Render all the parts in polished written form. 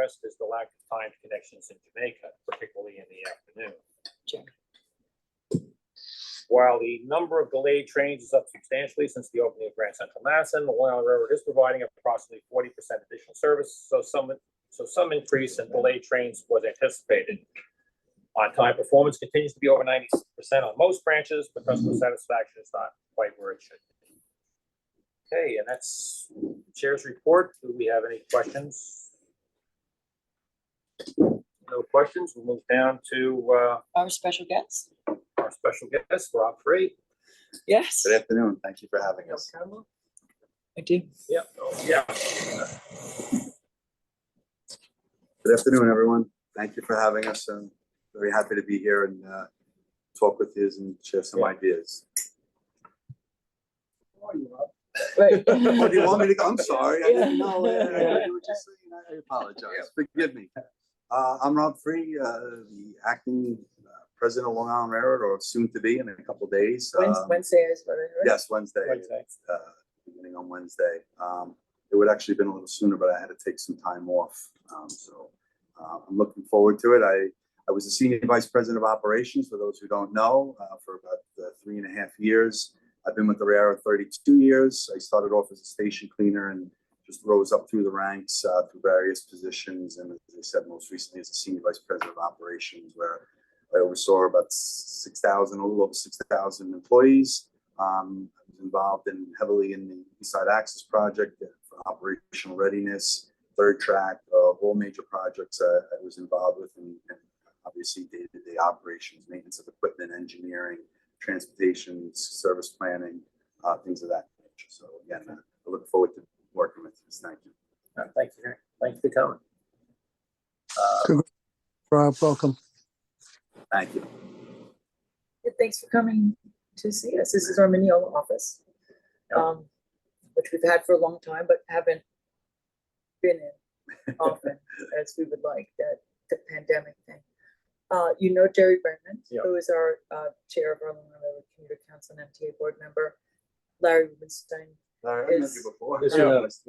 addressed is the lack of timed connections in Jamaica, particularly in the afternoon. While the number of delayed trains is up substantially since the opening of Grand Central Madison, the Long Island Railroad is providing approximately 40% additional service, so some increase in delayed trains was anticipated. On-time performance continues to be over 90% on most branches, but customer satisfaction is not quite where it should be. Okay, and that's the chair's report. Do we have any questions? No questions. We'll move down to our special guest. Our special guest, Rob Free. Yes. Good afternoon. Thank you for having us. I do. Yeah. Oh, yeah. Good afternoon, everyone. Thank you for having us. I'm very happy to be here and talk with you and share some ideas. Right. Oh, do you want me to go? I'm sorry. I didn't know. I apologize. Forgive me. I'm Rob Free, the acting president of Long Island Railroad, or soon to be in a couple of days. Wednesday is what I heard. Yes, Wednesday. Beginning on Wednesday. It would actually have been a little sooner, but I had to take some time off. So I'm looking forward to it. I was the senior vice president of operations, for those who don't know, for about 3.5 years. I've been with the railroad 32 years. I started off as a station cleaner and just rose up through the ranks through various positions. And as I said, most recently as a senior vice president of operations, where I oversaw about 6,000, a little over 6,000 employees. I was involved heavily in the East Side Access project for operational readiness, third track, all major projects I was involved with, and obviously day-to-day operations, maintenance of equipment, engineering, transportation, service planning, things of that nature. So again, I look forward to working with you. Thank you. Thank you. Thank you for coming. Rob, welcome. Thank you. Thanks for coming to see us. This is our Mineola office, which we've had for a long time, but haven't been in often as we would like, that the pandemic thing. You know Jerry Brennan, who is our chair of our Long Island Commuter Council and MTA board member. Larry Rubenstein is you before. a board member. It's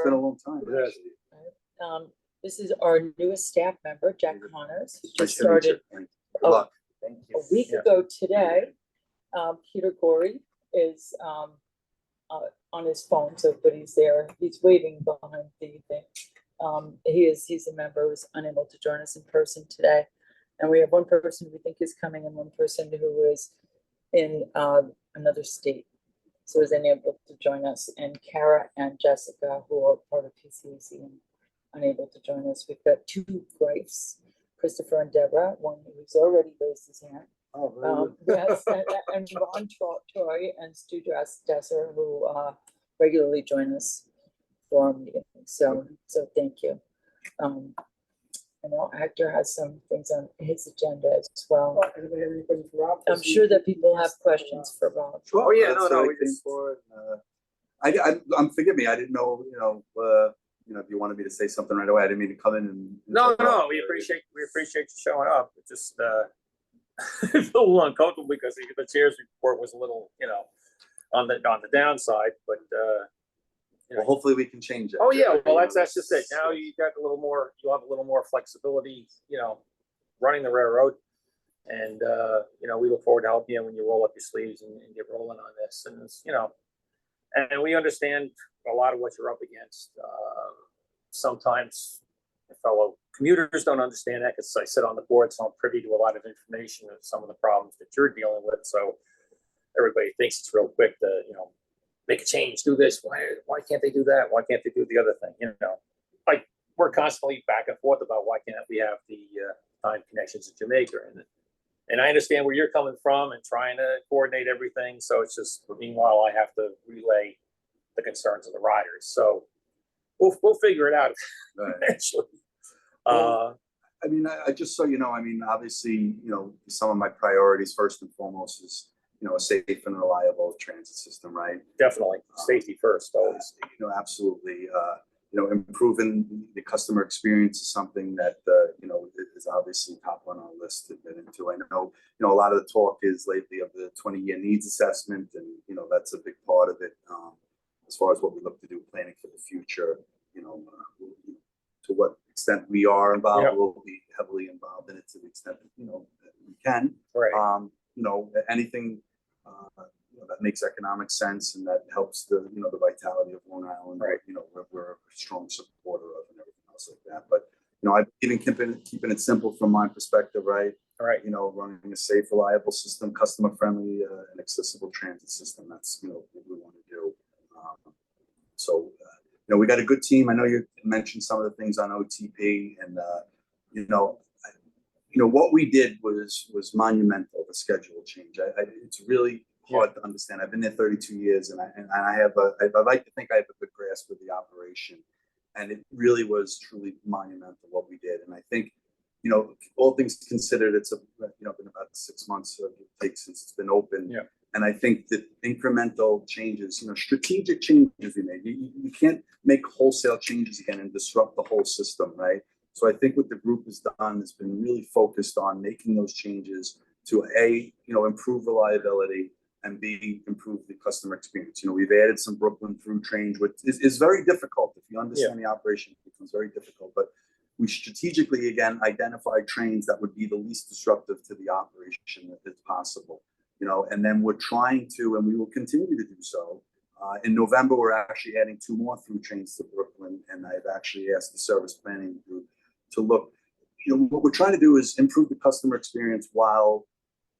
been a long time. This is our newest staff member, Jack Connors, who just started a week ago today. Peter Gorey is on his phone, but he's there. He's waiting behind the thing. He's a member who's unable to join us in person today. And we have one person we think is coming and one person who is in another state, so is unable to join us. And Kara and Jessica, who are part of PCAC and unable to join us. We've got two Grace, Christopher and Deborah, one who's already raised his hand. Yes, and Ron Troy and Stu Desser, who regularly join us for our meetings. So thank you. I know Hector has some things on his agenda as well. I'm sure that people have questions for Rob. Sure. Oh yeah, no. Forgive me. I didn't know. If you wanted me to say something right away, I didn't mean to come in and. No. We appreciate you showing up. It just it's a little uncomfortable because the chair's report was a little, on the downside, but. Well, hopefully we can change it. Oh yeah, well that's just it. Now you'll have a little more flexibility, running the railroad, and we look forward to helping you when you roll up your sleeves and get rolling on this. And it's, and we understand a lot of what you're up against. Sometimes fellow commuters don't understand that because I sit on the board, so I'm privy to a lot of information of some of the problems that you're dealing with. So everybody thinks it's real quick to make a change, do this. Why can't they do that? Why can't they do the other thing? Like we're constantly back and forth about why can't we have the time connections in Jamaica, and I understand where you're coming from and trying to coordinate everything. So it's just, meanwhile, I have to relay the concerns of the riders. So we'll figure it out eventually. Well, I just so you know, obviously, some of my priorities first and foremost is a safe and reliable transit system, right? Definitely. Safety first, always. Absolutely. Improving the customer experience is something that, is obviously top on our list to get into. I know, a lot of the talk is lately of the 20-year needs assessment, and, that's a big part of it as far as what we look to do planning for the future, to what extent we are involved, Yeah. we'll be heavily involved in it to the extent that, that we can. Right. Anything, that makes economic sense and that helps the, the vitality of Long Island. Right. We're a strong supporter of and everything else like that. But, I've been keeping it simple from my perspective, right? Right. Running a safe, reliable system, customer friendly, and accessible transit system. That's, what we want to do. We got a good team. I know you mentioned some of the things on OTP and, what we did was monumental, the schedule change. It's really hard to understand. I've been there 32 years and I like to think I have a good grasp of the operation, and it really was truly monumental what we did. And I think, all things considered, it's been about 6 months it takes since it's been open. Yeah. And I think that incremental changes, strategic changes we made, you can't make wholesale changes again and disrupt the whole system, right? So I think what the group has done has been really focused on making those changes to A, improve reliability, and B, improve the customer experience. We've added some Brooklyn through trains, which is very difficult. If you understand the operation, it becomes very difficult. But we strategically, again, identified trains that would be the least disruptive to the operation as possible. And then we're trying to, and we will continue to do so. In November, we're actually adding 2 more through trains to Brooklyn, and I've actually asked the service planning group to look. What we're trying to do is improve the customer experience while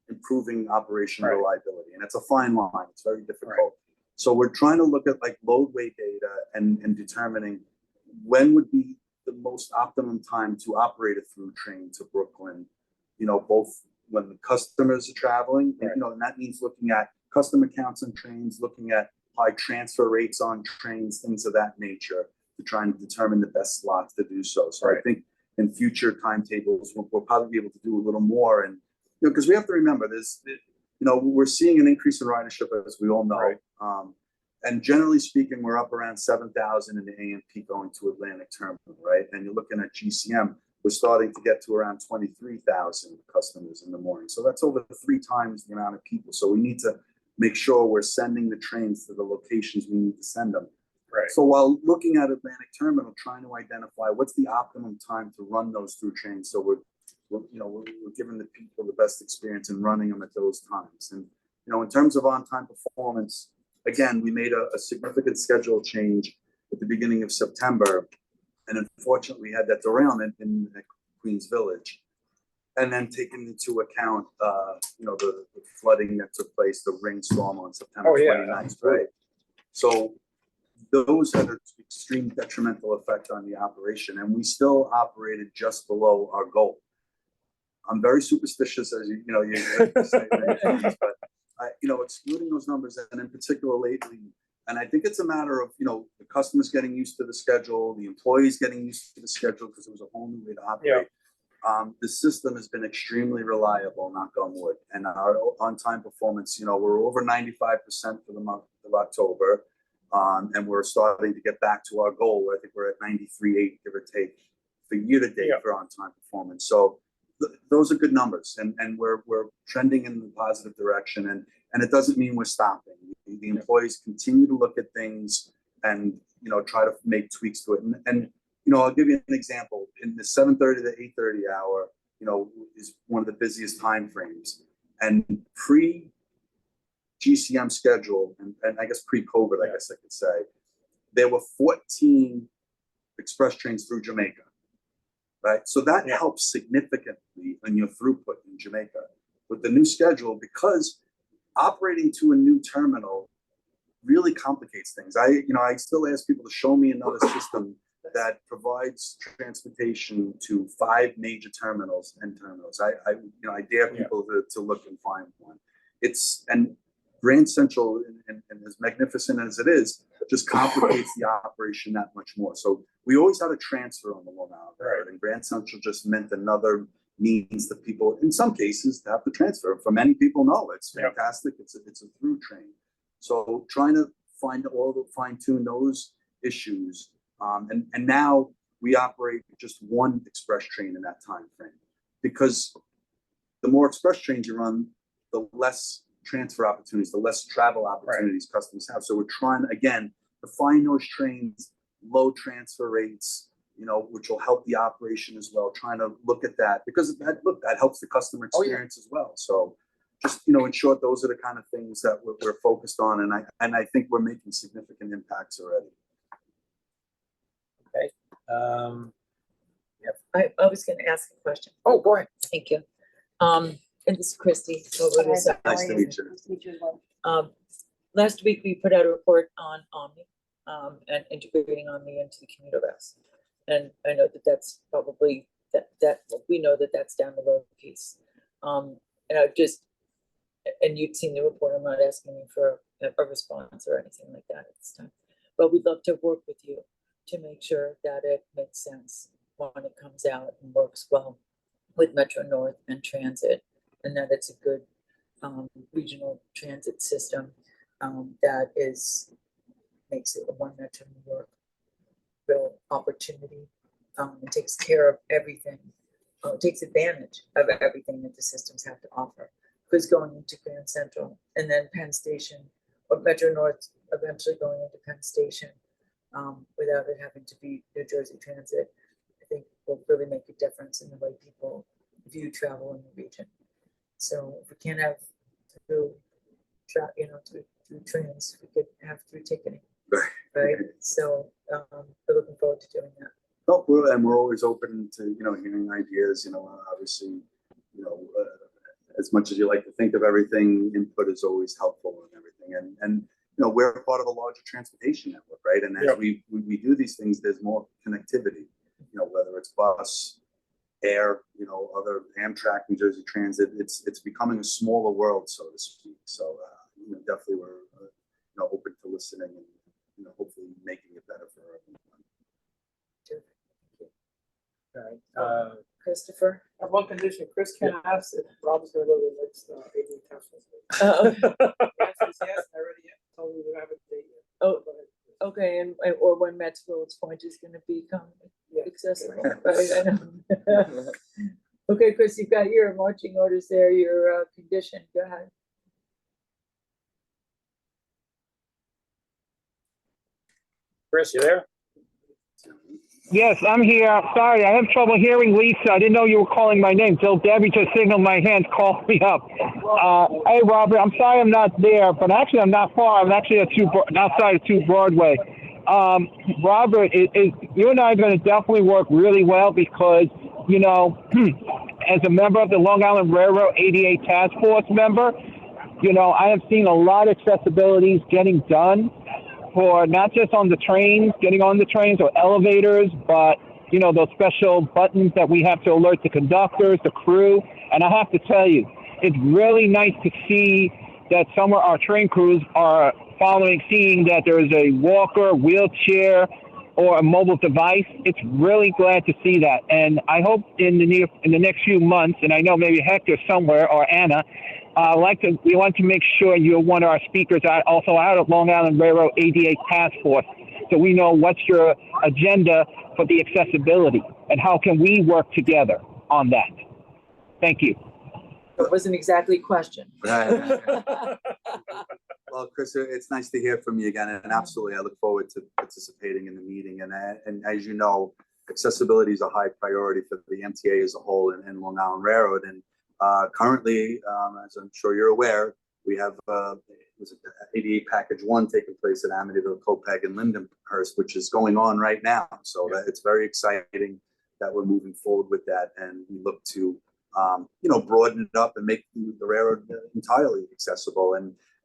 improving operational reliability, and it's a fine line. It's very difficult. Right. So we're trying to look at like load weight data and determining when would be the most optimum time to operate a through train to Brooklyn. Both when the customers are traveling, and, and that means looking at customer counts on trains, looking at high transfer rates on trains, things of that nature, to try and determine the best slots to do so. So I think in future timetables, we'll probably be able to do a little more. And, because we have to remember this, we're seeing an increase in ridership, as we all know. Right. And generally speaking, we're up around 7,000 in the AMP going to Atlantic Terminal, right? And you're looking at GCM, we're starting to get to around 23,000 customers in the morning. So that's over 3 times the amount of people. So we need to make sure we're sending the trains to the locations we need to send them. Right. So while looking at Atlantic Terminal, trying to identify what's the optimum time to run those through trains, so we're giving the people the best experience in running them at those times. And in terms of on-time performance, again, we made a significant schedule change at the beginning of September, and unfortunately, we had that derailment in Queens Village. And then taking into account, the flooding that took place, the rainstorm on September 29th, right? So those had an extreme detrimental effect on the operation, and we still operated just below our goal. I'm very superstitious, as you say many times, but excluding those numbers, and in particular lately, and I think it's a matter of the customers getting used to the schedule, the employees getting used to the schedule, because it was a whole new way to operate. Yeah. The system has been extremely reliable, knock on wood, and our on-time performance, we're over 95% for the month of October, and we're starting to get back to our goal. I think we're at 93.8, give or take, for year to date for on-time performance. So those are good numbers, and we're trending in the positive direction, and it doesn't mean we're stopping. The employees continue to look at things and try to make tweaks to it. And I'll give you an example. In the 7:30 to 8:30 hour, is one of the busiest time frames. And pre-GCM schedule, and I guess pre-COVID, I guess I could say, there were 14 express trains through Jamaica. Right, so that helps significantly in your throughput in Jamaica. With the new schedule, because operating to a new terminal really complicates things. I still ask people to show me another system that provides transportation to 5 major terminals and terminals. I dare people to look and find one. And Grand Central, and as magnificent as it is, just complicates the operation that much more. So we always had a transfer on the Long Island Railroad, and Grand Central just meant another means that people, in some cases, have to transfer. For many people, no, it's fantastic. It's a through train. So trying to fine tune those issues, and now we operate just 1 express train in that time frame, because the more express trains you run, the less transfer opportunities, the less travel opportunities customers have. So we're trying, again, to find those trains, low transfer rates, which will help the operation as well, trying to look at that, because that helps the customer experience as well. So just, in short, those are the kind of things that we're focused on, and I think we're making significant impacts already. Okay. I was gonna ask a question. Oh, go ahead. Thank you. And this is Christy. Over this. Nice to meet you. Nice to meet you as well. Last week, we put out a report on Omni, and integrating Omni into the commuter bus. And I know that that's probably, we know that that's down the road piece. And and you'd seen the report, I'm not asking you for a response or anything like that at this time. But we'd love to work with you to make sure that it makes sense when it comes out and works well with Metro North and transit, and that it's a good regional transit system that makes it a one Metro New York real opportunity, and takes care of everything, takes advantage of everything that the systems have to offer. Because going into Grand Central and then Penn Station, or Metro North eventually going into Penn Station, without it having to be New Jersey Transit, I think will really make a difference in the way people view travel in the region. So if we can't have through trains, we could have through ticketing, right? So we're looking forward to doing that. No, we're always open to hearing ideas. Obviously, as much as you like to think of everything, input is always helpful and everything. And we're part of a larger transportation network, right? And as we do these things, there's more connectivity. Whether it's bus, air, other Amtrak, New Jersey Transit, it's becoming a smaller world, so to speak. So definitely we're open to listening and hopefully making it better for everyone. All right. Christopher? I have one condition. Chris can't ask if Rob's gonna go to the next AD test. The answer is yes. I already told you we have a date yet. Oh, Go ahead. okay, and or when Mets Village Point is going to become accessible. Right, I know. Okay, Chris, you've got your marching orders there. Your condition. Go ahead. Chris, you there? Yes, I'm here. Sorry, I have trouble hearing Lisa. I didn't know you were calling my name. Till Debbie just signaled my hand, called me up. Hey, Robert, I'm sorry I'm not there, but actually I'm not far. I'm actually outside of 2 Broadway. Robert, you and I are going to definitely work really well because, as a member of the Long Island Railroad ADA Task Force member, I have seen a lot of accessibilities getting done for not just on the trains, getting on the trains or elevators, but, those special buttons that we have to alert the conductors, the crew. And I have to tell you, it's really nice to see that some of our train crews are seeing that there is a walker, wheelchair, or a mobile device. It's really glad to see that. And I hope in the next few months, and I know maybe Hector somewhere or Anna, we want to make sure you're one of our speakers also out of Long Island Railroad ADA Task Force, so we know what's your agenda for the accessibility and how can we work together on that. Thank you. It wasn't exactly a question. Right. Well, Chris, it's nice to hear from you again, and absolutely, I look forward to participating in the meeting. And as you know, accessibility is a high priority for the MTA as a whole and Long Island Railroad. And currently, as I'm sure you're aware, we have ADA Package 1 taking place at Amityville, Copeg, and Lindenhurst, which is going on right now. So it's very exciting that we're moving forward with that, and we look to broaden it up and make the railroad entirely accessible.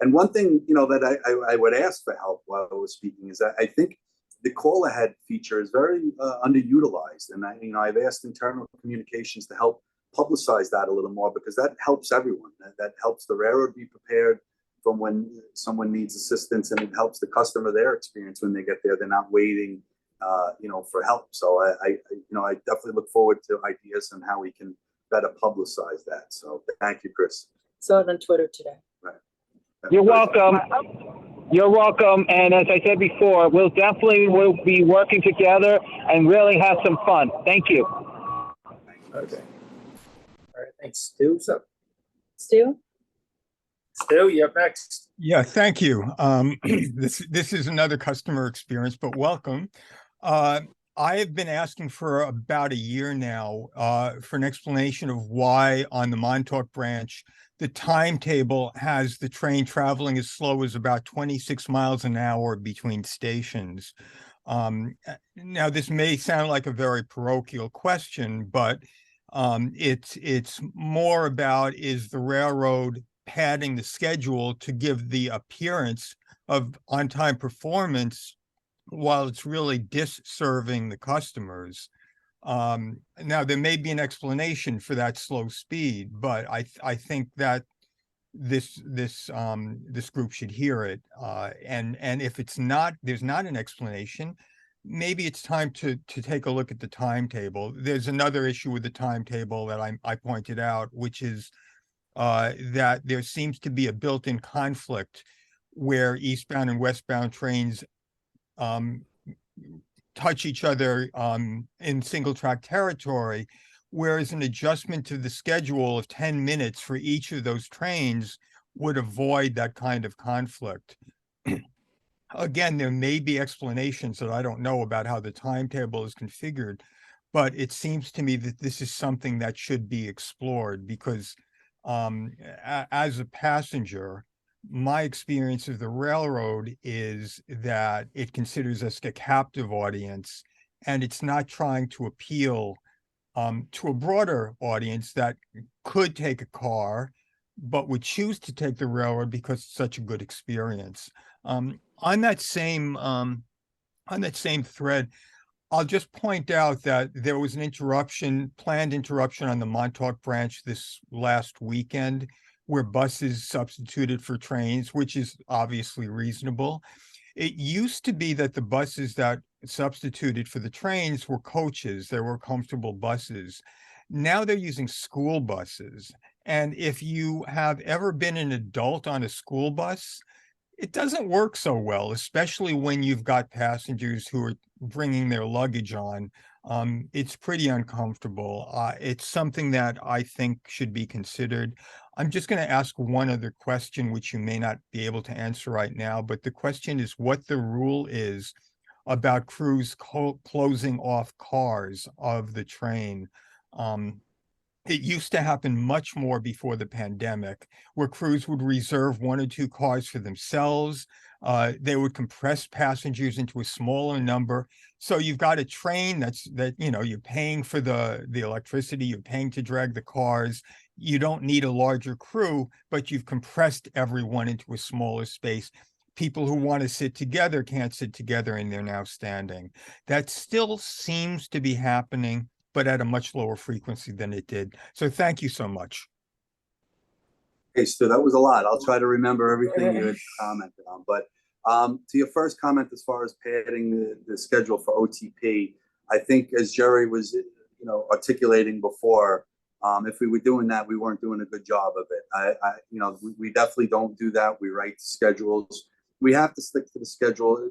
And one thing that I would ask for help while I was speaking is that I think the call ahead feature is very underutilized, and I've asked internal communications to help publicize that a little more, because that helps everyone. That helps the railroad be prepared from when someone needs assistance, and it helps the customer, their experience when they get there. They're not waiting, for help. So I definitely look forward to ideas on how we can better publicize that. So thank you, Chris. Saw it on Twitter today. Right. You're welcome. You're welcome. And as I said before, we'll be working together and really have some fun. Thank you. Okay. All right, thanks, Stu. So, Stu? Stu, you're up next. Yeah, thank you. This is another customer experience, but welcome. I have been asking for about a year now for an explanation of why on the Montauk branch, the timetable has the train traveling as slow as about 26 miles an hour between stations. Now, this may sound like a very parochial question, but it's more about, is the railroad padding the schedule to give the appearance of on-time performance while it's really disserving the customers? Now, there may be an explanation for that slow speed, but I think that this group should hear it. And if it's not, there's not an explanation, maybe it's time to take a look at the timetable. There's another issue with the timetable that I pointed out, which is that there seems to be a built-in conflict where eastbound and westbound trains touch each other in single track territory, whereas an adjustment to the schedule of 10 minutes for each of those trains would avoid that kind of conflict. Again, there may be explanations that I don't know about how the timetable is configured, but it seems to me that this is something that should be explored because as a passenger, my experience of the railroad is that it considers us a captive audience, and it's not trying to appeal to a broader audience that could take a car, but would choose to take the railroad because it's such a good experience. On that same thread, I'll just point out that there was an planned interruption on the Montauk branch this last weekend, where buses substituted for trains, which is obviously reasonable. It used to be that the buses that substituted for the trains were coaches. They were comfortable buses. Now they're using school buses. And if you have ever been an adult on a school bus, it doesn't work so well, especially when you've got passengers who are bringing their luggage on. It's pretty uncomfortable. It's something that I think should be considered. I'm just going to ask one other question, which you may not be able to answer right now, but the question is what the rule is about crews closing off cars of the train. It used to happen much more before the pandemic, where crews would reserve 1 or 2 cars for themselves. They would compress passengers into a smaller number. So you've got a train you're paying for the electricity, you're paying to drag the cars. You don't need a larger crew, but you've compressed everyone into a smaller space. People who want to sit together can't sit together, and they're now standing. That still seems to be happening, but at a much lower frequency than it did. So thank you so much. Okay, Stu, that was a lot. I'll try to remember everything you had commented on. But to your first comment, as far as padding the schedule for OTP, I think as Jerry was, articulating before, if we were doing that, we weren't doing a good job of it. We definitely don't do that. We write schedules. We have to stick to the schedule,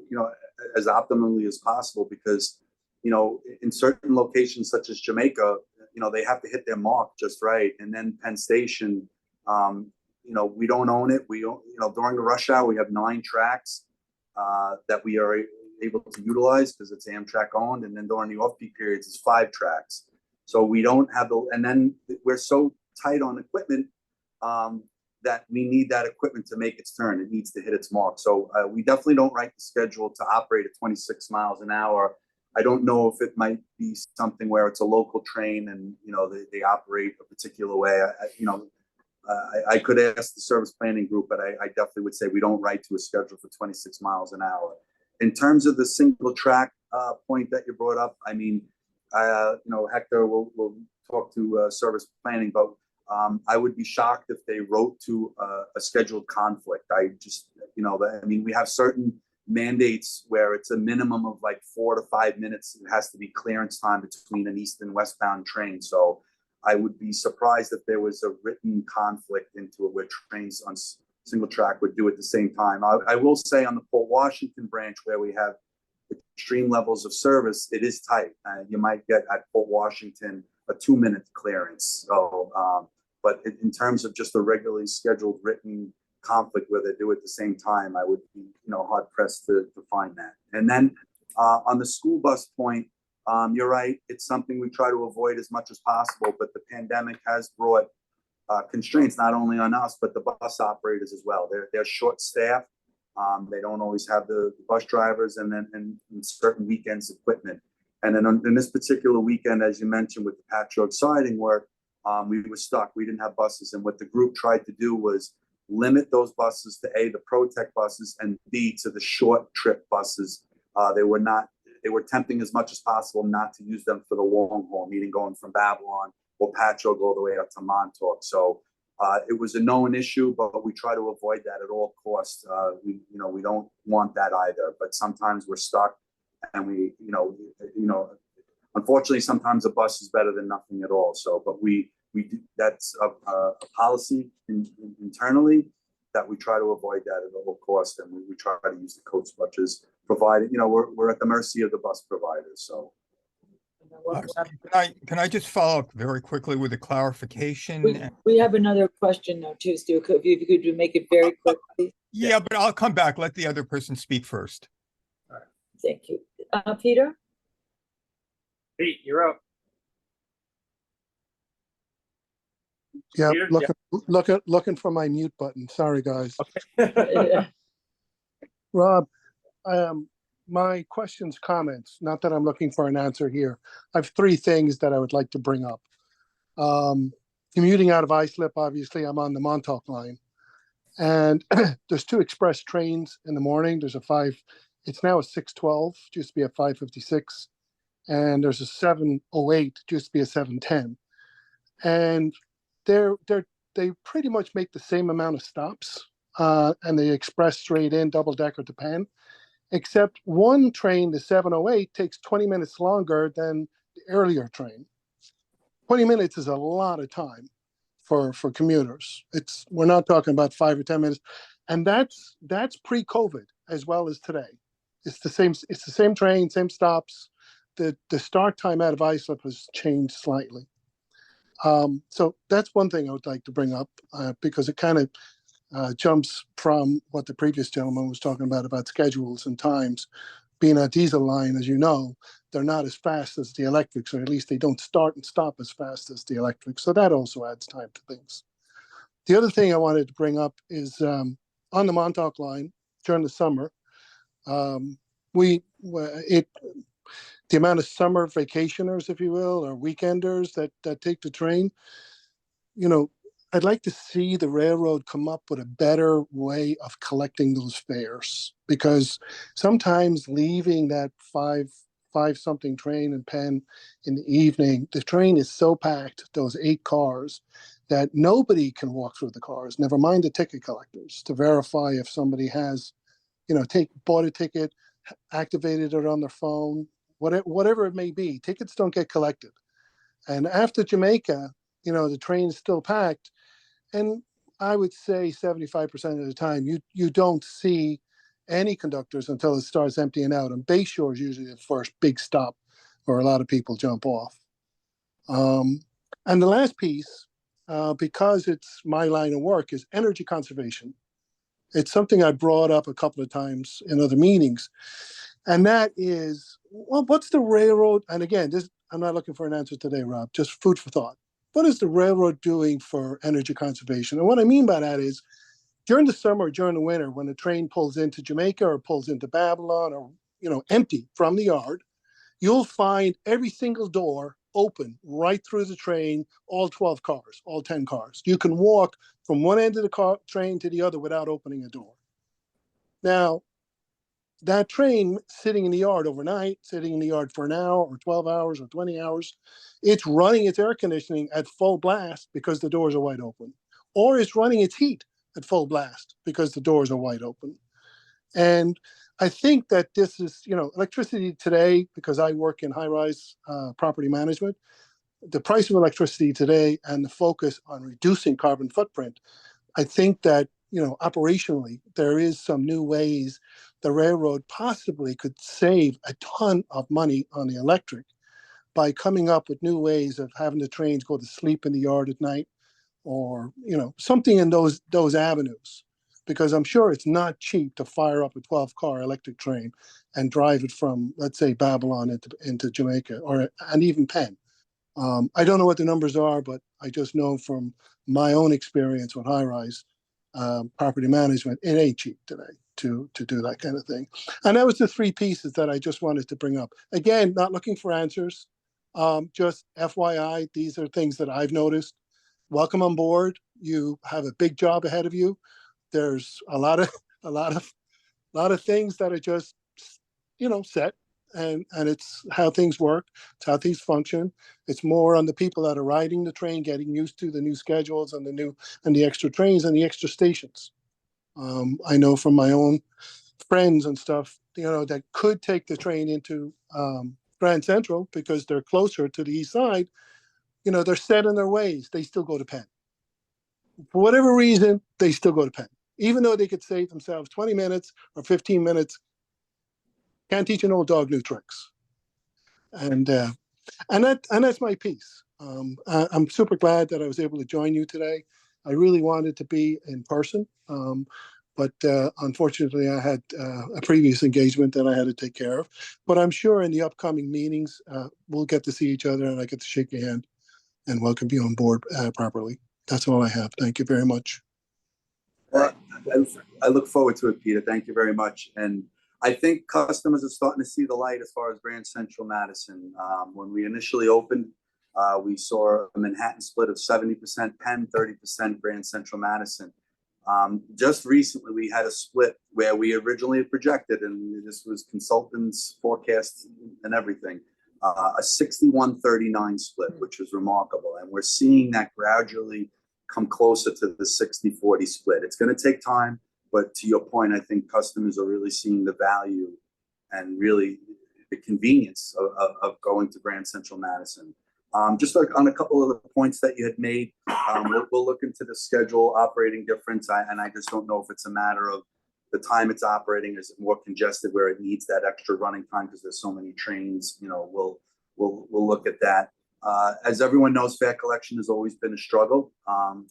as optimally as possible because, in certain locations such as Jamaica, they have to hit their mark just right. And then Penn Station, we don't own it. We don't, during the rush hour, we have 9 tracks that we are able to utilize because it's Amtrak owned. And then during the off-peak periods, it's 5 tracks. So we don't have and then we're so tight on equipment that we need that equipment to make its turn. It needs to hit its mark. So we definitely don't write the schedule to operate at 26 miles an hour. I don't know if it might be something where it's a local train and, they operate a particular way. I could ask the service planning group, but I definitely would say we don't write to a schedule for 26 miles an hour. In terms of the single track point that you brought up, I mean, Hector will talk to service planning, but I would be shocked if they wrote to a scheduled conflict. We have certain mandates where it's a minimum of like 4 to 5 minutes. It has to be clearance time between an east and westbound train. So I would be surprised if there was a written conflict into it where trains on single track would do it at the same time. I will say on the Port Washington branch where we have extreme levels of service, it is tight. You might get at Port Washington a 2-minute clearance. So, but in terms of just a regularly scheduled written conflict where they do it at the same time, I would be hard pressed to find that. And then on the school bus point, You're right, it's something we try to avoid as much as possible, but the pandemic has brought constraints not only on us, but the bus operators as well. They're short-staffed. They don't always have the bus drivers and certain weekends equipment. And then in this particular weekend, as you mentioned, with the patchwork siding work, we were stuck. We didn't have buses. And what the group tried to do was limit those buses to A, the ProTech buses, and B, to the short trip buses. They were attempting as much as possible not to use them for the long haul, meaning going from Babylon or Patchogue all the way up to Montauk. So it was a known issue, but we try to avoid that at all costs. We don't want that either. But sometimes we're stuck, and we unfortunately, sometimes a bus is better than nothing at all. So, but that's a policy internally that we try to avoid that at all costs, and we try to use the coach buses provided. We're at the mercy of the bus providers. So. Can I just follow up very quickly with a clarification? We have another question though too, Stu. If you could make it very quickly. Yeah, but I'll come back. Let the other person speak first. Thank you. Peter? Pete, you're up. Yeah, Peter? looking for my mute button. Sorry, guys. Rob, my questions, comments, not that I'm looking for an answer here. I have three things that I would like to bring up. Commuting out of Islip, obviously, I'm on the Montauk line. And there's two express trains in the morning. There's it's now a 6:12, used to be a 5:56. And there's a 7:08, used to be a 7:10. And they pretty much make the same amount of stops, and they express straight in, double decker to Penn. Except one train, the 7:08, takes 20 minutes longer than the earlier train. 20 minutes is a lot of time for commuters. We're not talking about 5 or 10 minutes. And that's pre-COVID as well as today. It's the same train, same stops. The start time out of Islip has changed slightly. So that's one thing I would like to bring up, because it kind of jumps from what the previous gentleman was talking about schedules and times. Being a diesel line, as you know, they're not as fast as the electrics, or at least they don't start and stop as fast as the electrics. So that also adds time to things. The other thing I wanted to bring up is on the Montauk line during the summer, the amount of summer vacationers, if you will, or weekenders that take the train, I'd like to see the railroad come up with a better way of collecting those fares, because sometimes leaving that five something train in Penn in the evening, the train is so packed, those 8 cars, that nobody can walk through the cars, never mind the ticket collectors, to verify if somebody has, bought a ticket, activated it on their phone, whatever it may be. Tickets don't get collected. And after Jamaica, the train is still packed. And I would say 75% of the time, you don't see any conductors until it starts emptying out. And Bayshore is usually the first big stop where a lot of people jump off. And the last piece, because it's my line of work, is energy conservation. It's something I brought up a couple of times in other meetings. And that is, well, what's the railroad? And again, I'm not looking for an answer today, Rob, just food for thought. What is the railroad doing for energy conservation? And what I mean by that is, during the summer or during the winter, when the train pulls into Jamaica or pulls into Babylon, or empty from the yard, you'll find every single door open right through the train, all 12 cars, all 10 cars. You can walk from one end of the train to the other without opening a door. Now, that train sitting in the yard overnight, sitting in the yard for an hour or 12 hours or 20 hours, it's running its air conditioning at full blast because the doors are wide open. Or it's running its heat at full blast because the doors are wide open. And I think that this is, electricity today, because I work in high-rise property management, the price of electricity today and the focus on reducing carbon footprint, I think that, operationally, there is some new ways the railroad possibly could save a ton of money on the electric by coming up with new ways of having the trains go to sleep in the yard at night, or, something in those avenues. because I'm sure it's not cheap to fire up a 12-car electric train and drive it from, let's say, Babylon into Jamaica and even Penn. I don't know what the numbers are, but I just know from my own experience with high-rise property management, it ain't cheap today to do that kind of thing. And that was the three pieces that I just wanted to bring up. Again, not looking for answers. Just FYI, these are things that I've noticed. Welcome on board. You have a big job ahead of you. There's a lot of things that are just, set, and it's how things work. It's how things function. It's more on the people that are riding the train, getting used to the new schedules and the extra trains and the extra stations. I know from my own friends and stuff, that could take the train into Grand Central because they're closer to the east side. They're set in their ways. They still go to Penn. For whatever reason, they still go to Penn. Even though they could save themselves 20 minutes or 15 minutes, can't teach an old dog new tricks. And that's my piece. I'm super glad that I was able to join you today. I really wanted to be in person, but unfortunately I had a previous engagement that I had to take care of. But I'm sure in the upcoming meetings, we'll get to see each other and I get to shake your hand and welcome you on board properly. That's all I have. Thank you very much. I look forward to it, Peter. Thank you very much. And I think customers are starting to see the light as far as Grand Central Madison. When we initially opened, we saw a Manhattan split of 70% Penn, 30% Grand Central Madison. Just recently, we had a split where we originally projected, and this was consultants' forecasts and everything, a 61-39 split, which was remarkable. And we're seeing that gradually come closer to the 60-40 split. It's going to take time, but to your point, I think customers are really seeing the value and really the convenience of going to Grand Central Madison. Just like on a couple of the points that you had made, we'll look into the schedule operating difference. And I just don't know if it's a matter of the time it's operating. Is it more congested where it needs that extra running time because there's so many trains? We'll look at that. As everyone knows, fare collection has always been a struggle.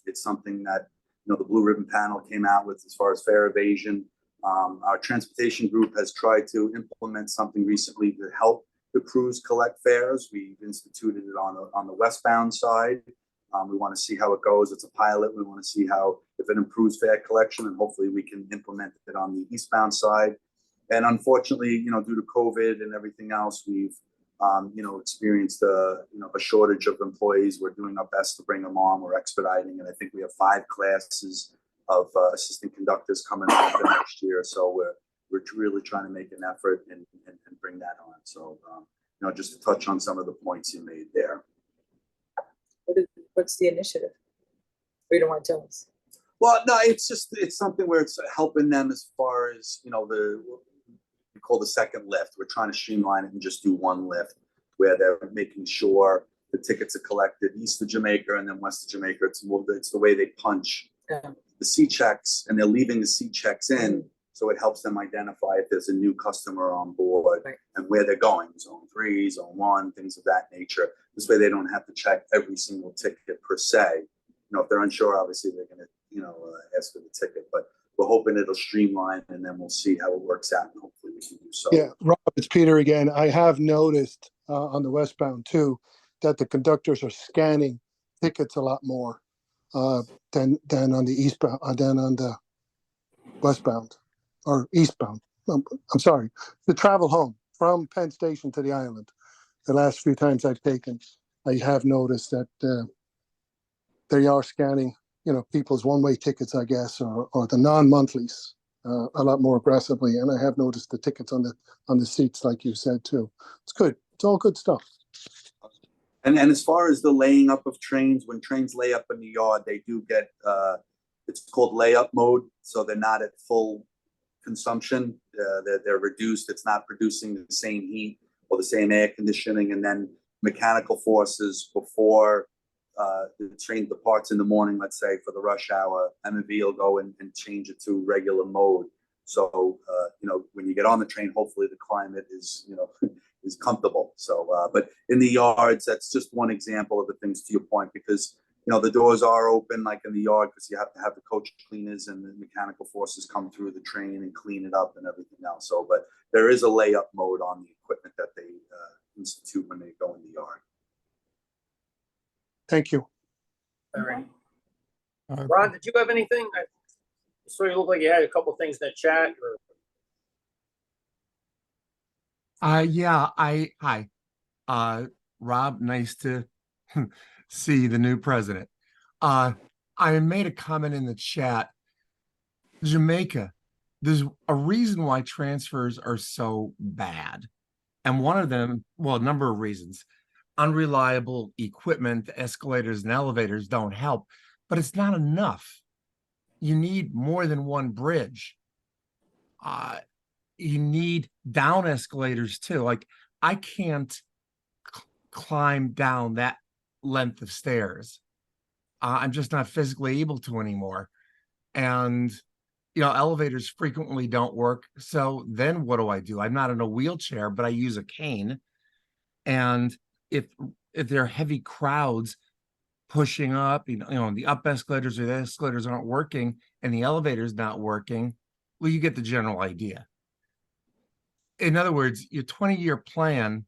It's something that the Blue Ribbon Panel came out with as far as fare evasion. Our transportation group has tried to implement something recently to help the crews collect fares. We've instituted it on the westbound side. We want to see how it goes. It's a pilot. We want to see if it improves fare collection, and hopefully we can implement it on the eastbound side. And unfortunately, due to COVID and everything else, we've experienced a shortage of employees. We're doing our best to bring them on. We're expediting, and I think we have 5 classes of assistant conductors coming on for next year. So we're really trying to make an effort and bring that on. So just to touch on some of the points you made there. What's the initiative? Or you don't want to tell us? Well, no, it's something where it's helping them as far as we call the second lift. We're trying to streamline it and just do one lift where they're making sure the tickets are collected east of Jamaica and then west of Jamaica. It's the way they punch the C-checks, and they're leaving the C-checks in, so it helps them identify if there's a new customer on board and where they're going, zone 3, zone 1, things of that nature. This way they don't have to check every single ticket per se. If they're unsure, obviously they're going to ask for the ticket, but we're hoping it'll streamline, and then we'll see how it works out, and hopefully we can do so. Yeah, Rob, it's Peter again. I have noticed on the westbound too that the conductors are scanning tickets a lot more than on the eastbound, than on the westbound or eastbound. I'm sorry, the travel home from Penn Station to the island. The last few times I've taken, I have noticed that they are scanning, people's one-way tickets, I guess, or the non-monthlies a lot more aggressively. And I have noticed the tickets on the seats, like you said too. It's good. It's all good stuff. And as far as the laying up of trains, when trains lay up in the yard, they do get it's called layup mode, so they're not at full consumption. They're reduced. It's not producing the same heat or the same air conditioning, and then mechanical forces before the train departs in the morning, let's say for the rush hour, M&V will go and change it to regular mode. So when you get on the train, hopefully the climate is is comfortable. So but in the yards, that's just one example of the things, to your point, because the doors are open like in the yard because you have to have the coach cleaners and the mechanical forces come through the train and clean it up and everything else. So, but there is a layup mode on the equipment that they institute when they go in the yard. Thank you. All right. Ron, did you have anything? I saw you look like you had a couple things in the chat. Yeah, hi. Rob, nice to see the new president. I made a comment in the chat. Jamaica, there's a reason why transfers are so bad. And one of them, well, a number of reasons. Unreliable equipment, the escalators and elevators don't help, but it's not enough. You need more than one bridge. You need down escalators too. Like I can't climb down that length of stairs. I'm just not physically able to anymore. And, elevators frequently don't work. So then what do? I'm not in a wheelchair, but I use a cane. And if there are heavy crowds pushing up, the up escalators or the escalators aren't working and the elevator's not working, well, you get the general idea. In other words, your 20-year plan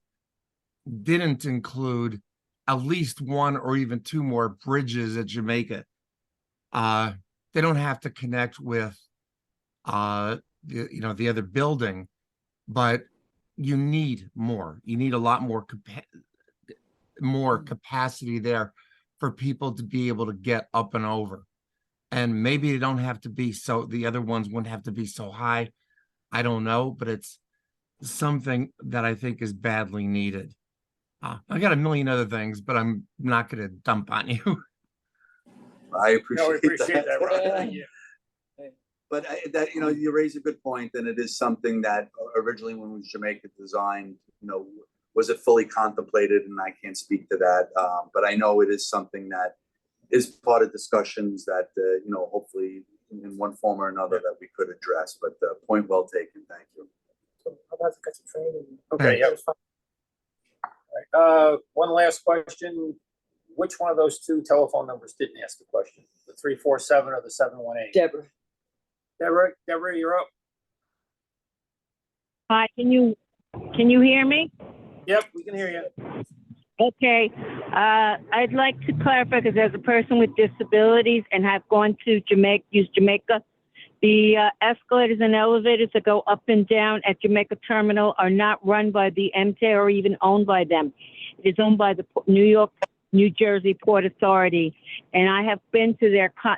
didn't include at least one or even two more bridges at Jamaica. They don't have to connect with the other building, but you need more. You need a lot more capacity there for people to be able to get up and over. And maybe they don't have to be the other ones wouldn't have to be so high. I don't know, but it's something that I think is badly needed. I got a million other things, but I'm not going to dump on you. I appreciate, No, we appreciate that, Ron. Yeah. Thank you. But you raise a good point, and it is something that originally when was Jamaica designed, was it fully contemplated? And I can't speak to that, but I know it is something that is part of discussions that hopefully in one form or another that we could address. But point well taken. Thank you. So I'm about to get some training. Okay, yeah. All right. One last question. Which one of those two telephone numbers didn't ask the question? The 347 or the 718? Deborah. Deborah, you're up. Hi, can you hear me? Yep, we can hear you. Okay, I'd like to clarify because as a person with disabilities and have gone to Jamaica, the escalators and elevators that go up and down at Jamaica Terminal are not run by the MTA or even owned by them. It is owned by the New Jersey Port Authority, and I have been to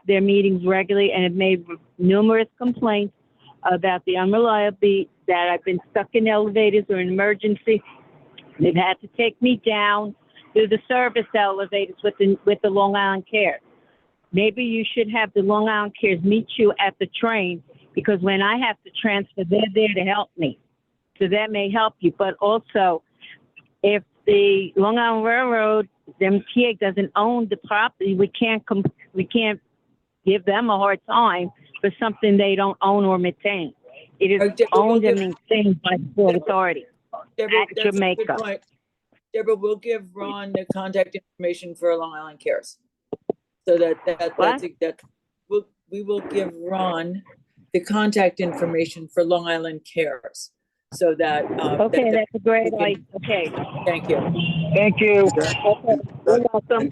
their meetings regularly and have made numerous complaints about the unreliability, that I've been stuck in elevators or an emergency. They've had to take me down to the service elevators with the Long Island Care. Maybe you should have the Long Island Cares meet you at the train, because when I have to transfer, they're there to help me. So that may help you. But also, if the Long Island Railroad, the MTA, doesn't own the property, we can't give them a hard time for something they don't own or maintain. It is owned and maintained by the Port Authority at Jamaica. Deborah, we'll give Ron the contact information for Long Island Cares. So we will give Ron the contact information for Long Island Cares. So that okay, that's a great idea. Okay. Thank you. Thank you. Okay. You're welcome.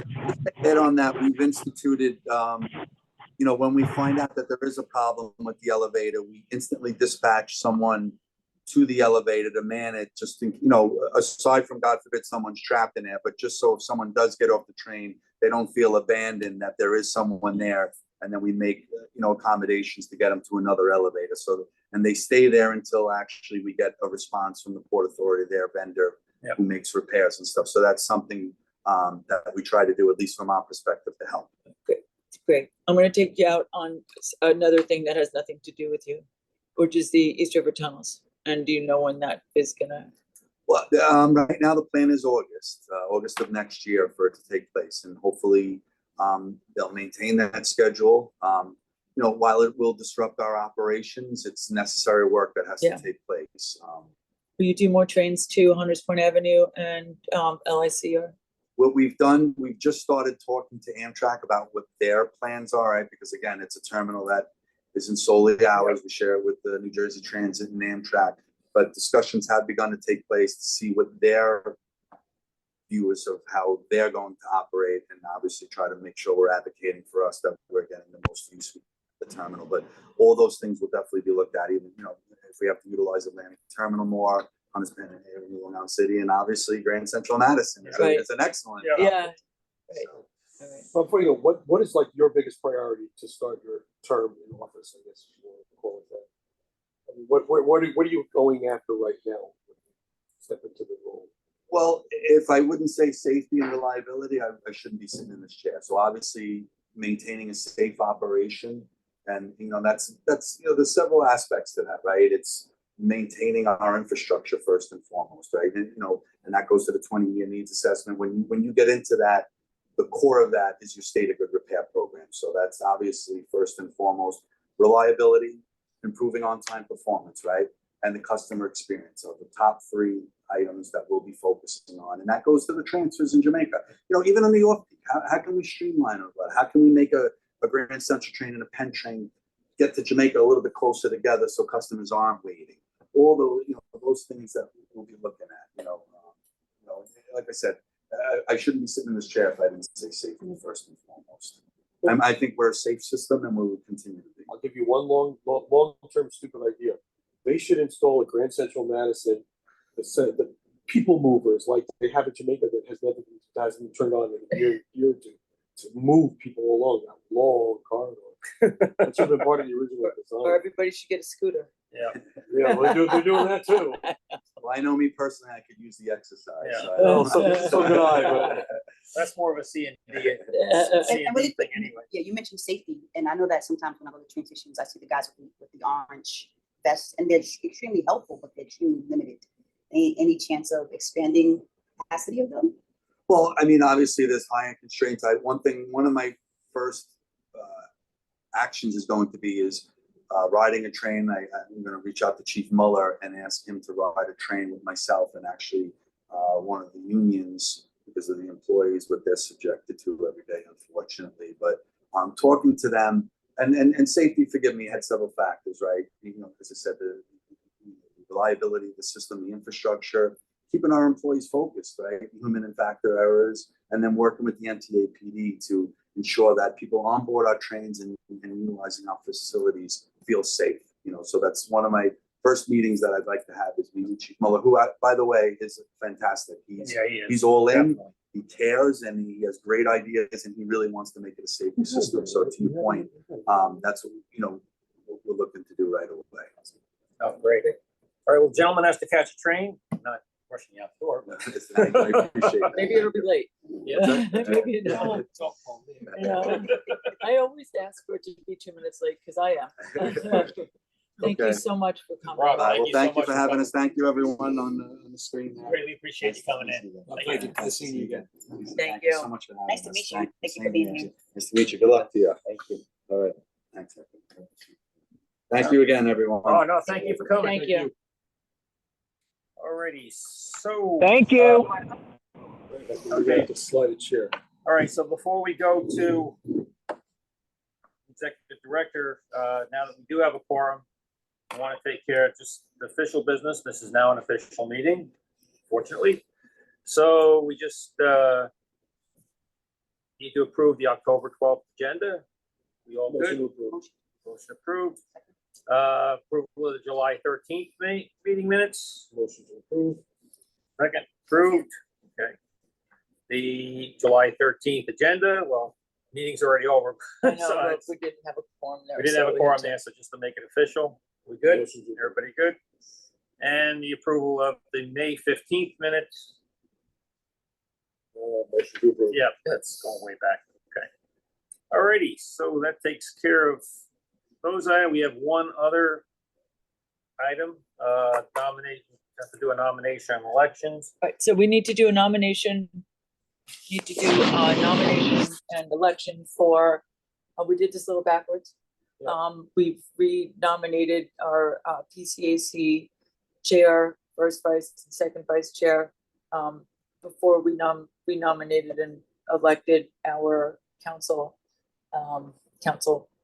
Hit on that. We've instituted, when we find out that there is a problem with the elevator, we instantly dispatch someone to the elevator to man it, just aside from, God forbid, someone's trapped in there, but just so if someone does get off the train, they don't feel abandoned, that there is someone there. And then we make, accommodations to get them to another elevator. And they stay there until actually we get a response from the Port Authority, their vendor, who makes repairs and stuff. So that's something that we try to do, at least from our perspective, to help. Great. I'm going to take you out on another thing that has nothing to do with you, which is the East River tunnels. And do you know when that is going to? Well, right now the plan is August of next year for it to take place. And hopefully they'll maintain that schedule. While it will disrupt our operations, it's necessary work that has to take place. Will you do more trains to Hunters Point Avenue and LICR? what we've done, we've just started talking to Amtrak about what their plans are, right? Because again, it's a terminal that isn't solely ours. We share it with the New Jersey Transit and Amtrak, but discussions have begun to take place to see what their view is of how they're going to operate, and obviously try to make sure we're advocating for us that we're getting the most use of the terminal. But all those things will definitely be looked at, even, if we have to utilize Atlantic Terminal more, Hunts Point and Long Island City, and obviously Grand Central Madison. Right. It's an excellent. Yeah. Right. So, All right. Well, before you go, what is like your biggest priority to start your term in office? I guess you want to call it that. I mean, what are you going after right now? Step into the role. well, if I wouldn't say safety and reliability, I shouldn't be sitting in this chair. So obviously maintaining a safe operation, and that's there's several aspects to that, right? It's maintaining our infrastructure first and foremost, right? And that goes to the 20-year needs assessment. When you get into that, the core of that is your state of good repair program. So that's obviously first and foremost reliability, improving on-time performance, right? And the customer experience are the top 3 items that we'll be focusing on. And that goes to the transfers in Jamaica. Even on the off-peak, how can we streamline it? How can we make a Grand Central train and a Penn train get to Jamaica a little bit closer together so customers aren't waiting? All those things that we'll be looking at. Like I said, I shouldn't be sitting in this chair if I didn't say safety first and foremost. I think we're a safe system, and we will continue to be. I'll give you one long-term stupid idea. They should install a Grand Central Madison, the people movers like they have in Jamaica that hasn't been turned on in a year or two, to move people along that long corridor. That should have been part of the original design. Or everybody should get a scooter. Yeah, well, they're doing that too. Well, I know me personally, I could use the exercise. Yeah. So So could I, but That's more of a C and D And really thing quick, anyway. yeah, you mentioned safety, and I know that sometimes when I go to train stations, I see the guys with the orange vests, and they're extremely helpful, but they're extremely limited. Any chance of expanding capacity of them? Well, I mean, obviously there's high-end constraints. One of my first actions is going to be riding a train. I'm going to reach out to Chief Muller and ask him to ride a train with myself and actually one of the unions, because of the employees, what they're subjected to every day, unfortunately. But talking to them, and safety, forgive me, had several factors, right? As I said, the reliability of the system, the infrastructure, keeping our employees focused, right? Human and factor errors, and then working with the MTAPD to ensure that people on board our trains and utilizing our facilities feel safe. So that's one of my first meetings that I'd like to have, is meeting Chief Muller, who, by the way, is fantastic. He is. He's all in. Definitely. He cares, and he has great ideas, and he really wants to make it a safety system. So to your point, that's what we're looking to do right away. Oh, great. All right, well, gentlemen has to catch a train, not rushing you out the door. But I appreciate that. Maybe it'll be late. Yeah. Maybe it won't. I always ask for it to be 2 minutes late because I am. Thank you Okay. so much for coming. Rob, Well, so thank you much for for having coming. us. Thank you, everyone on the screen. Greatly appreciate you coming in. thank you. Nice seeing you again. Thank you. so much for having Nice to us. meet you. Thank you for Same being here. here. Nice to meet you. Good luck to you. Thank you. All right. Thanks. Thank you again, everyone. Oh, no, thank you for coming. Thank you. Alrighty, so. Thank you. We're going to slide a chair. All right, so before we go to executive director, now that we do have a quorum, I want to take care of just the official business. This is now an official meeting, fortunately. So we just need to approve the October 12th agenda. We all Motion good? to approve. Motion approved. Approval of the July 13th meeting minutes. Motion to approve. Second, approved. Okay. The July 13th agenda, well, meeting's already over. I know, So but it's- we didn't have a quorum there. we didn't so have a we quorum have to- there, so just to make it official, we good? Motion to approve. Everybody good? And the approval of the May 15th minutes. Motion to approve. Yeah, that's going way back. Okay. Alrighty, so that takes care of those items. We have one other item, nomination, have to do a nomination on elections. All right, so we need to do a nomination. Need to do a nomination and election for, we did this a little backwards. Yeah. We've re-nominated our PCAC chair, first vice, and second vice chair. before we nominated and elected our council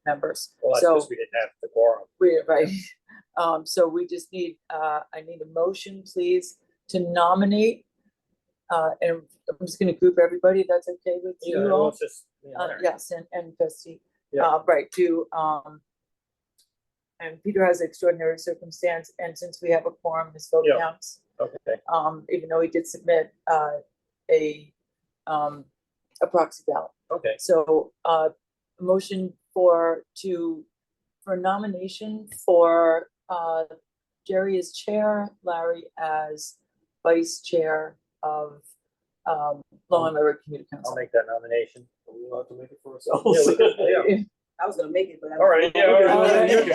members. Well, that's So because we didn't have the quorum. right. So we just need, I need a motion, please, to nominate. And I'm just gonna group everybody, if that's okay with Yeah, you well, all? it's just, you know, there. Yes, and Bessie. Yeah. Right, and Peter has extraordinary circumstance, and since we have a quorum, his vote Yeah. counts. Okay, Even though he did submit, a proxy ballot. okay. So, motion for nomination for, Jerry as chair, Larry as vice chair of, Long Island River Community I'll Council. make that nomination. Are we allowed to make it for Yeah, ourselves? we could, yeah. I was gonna make it, but. All right, yeah, all right. You're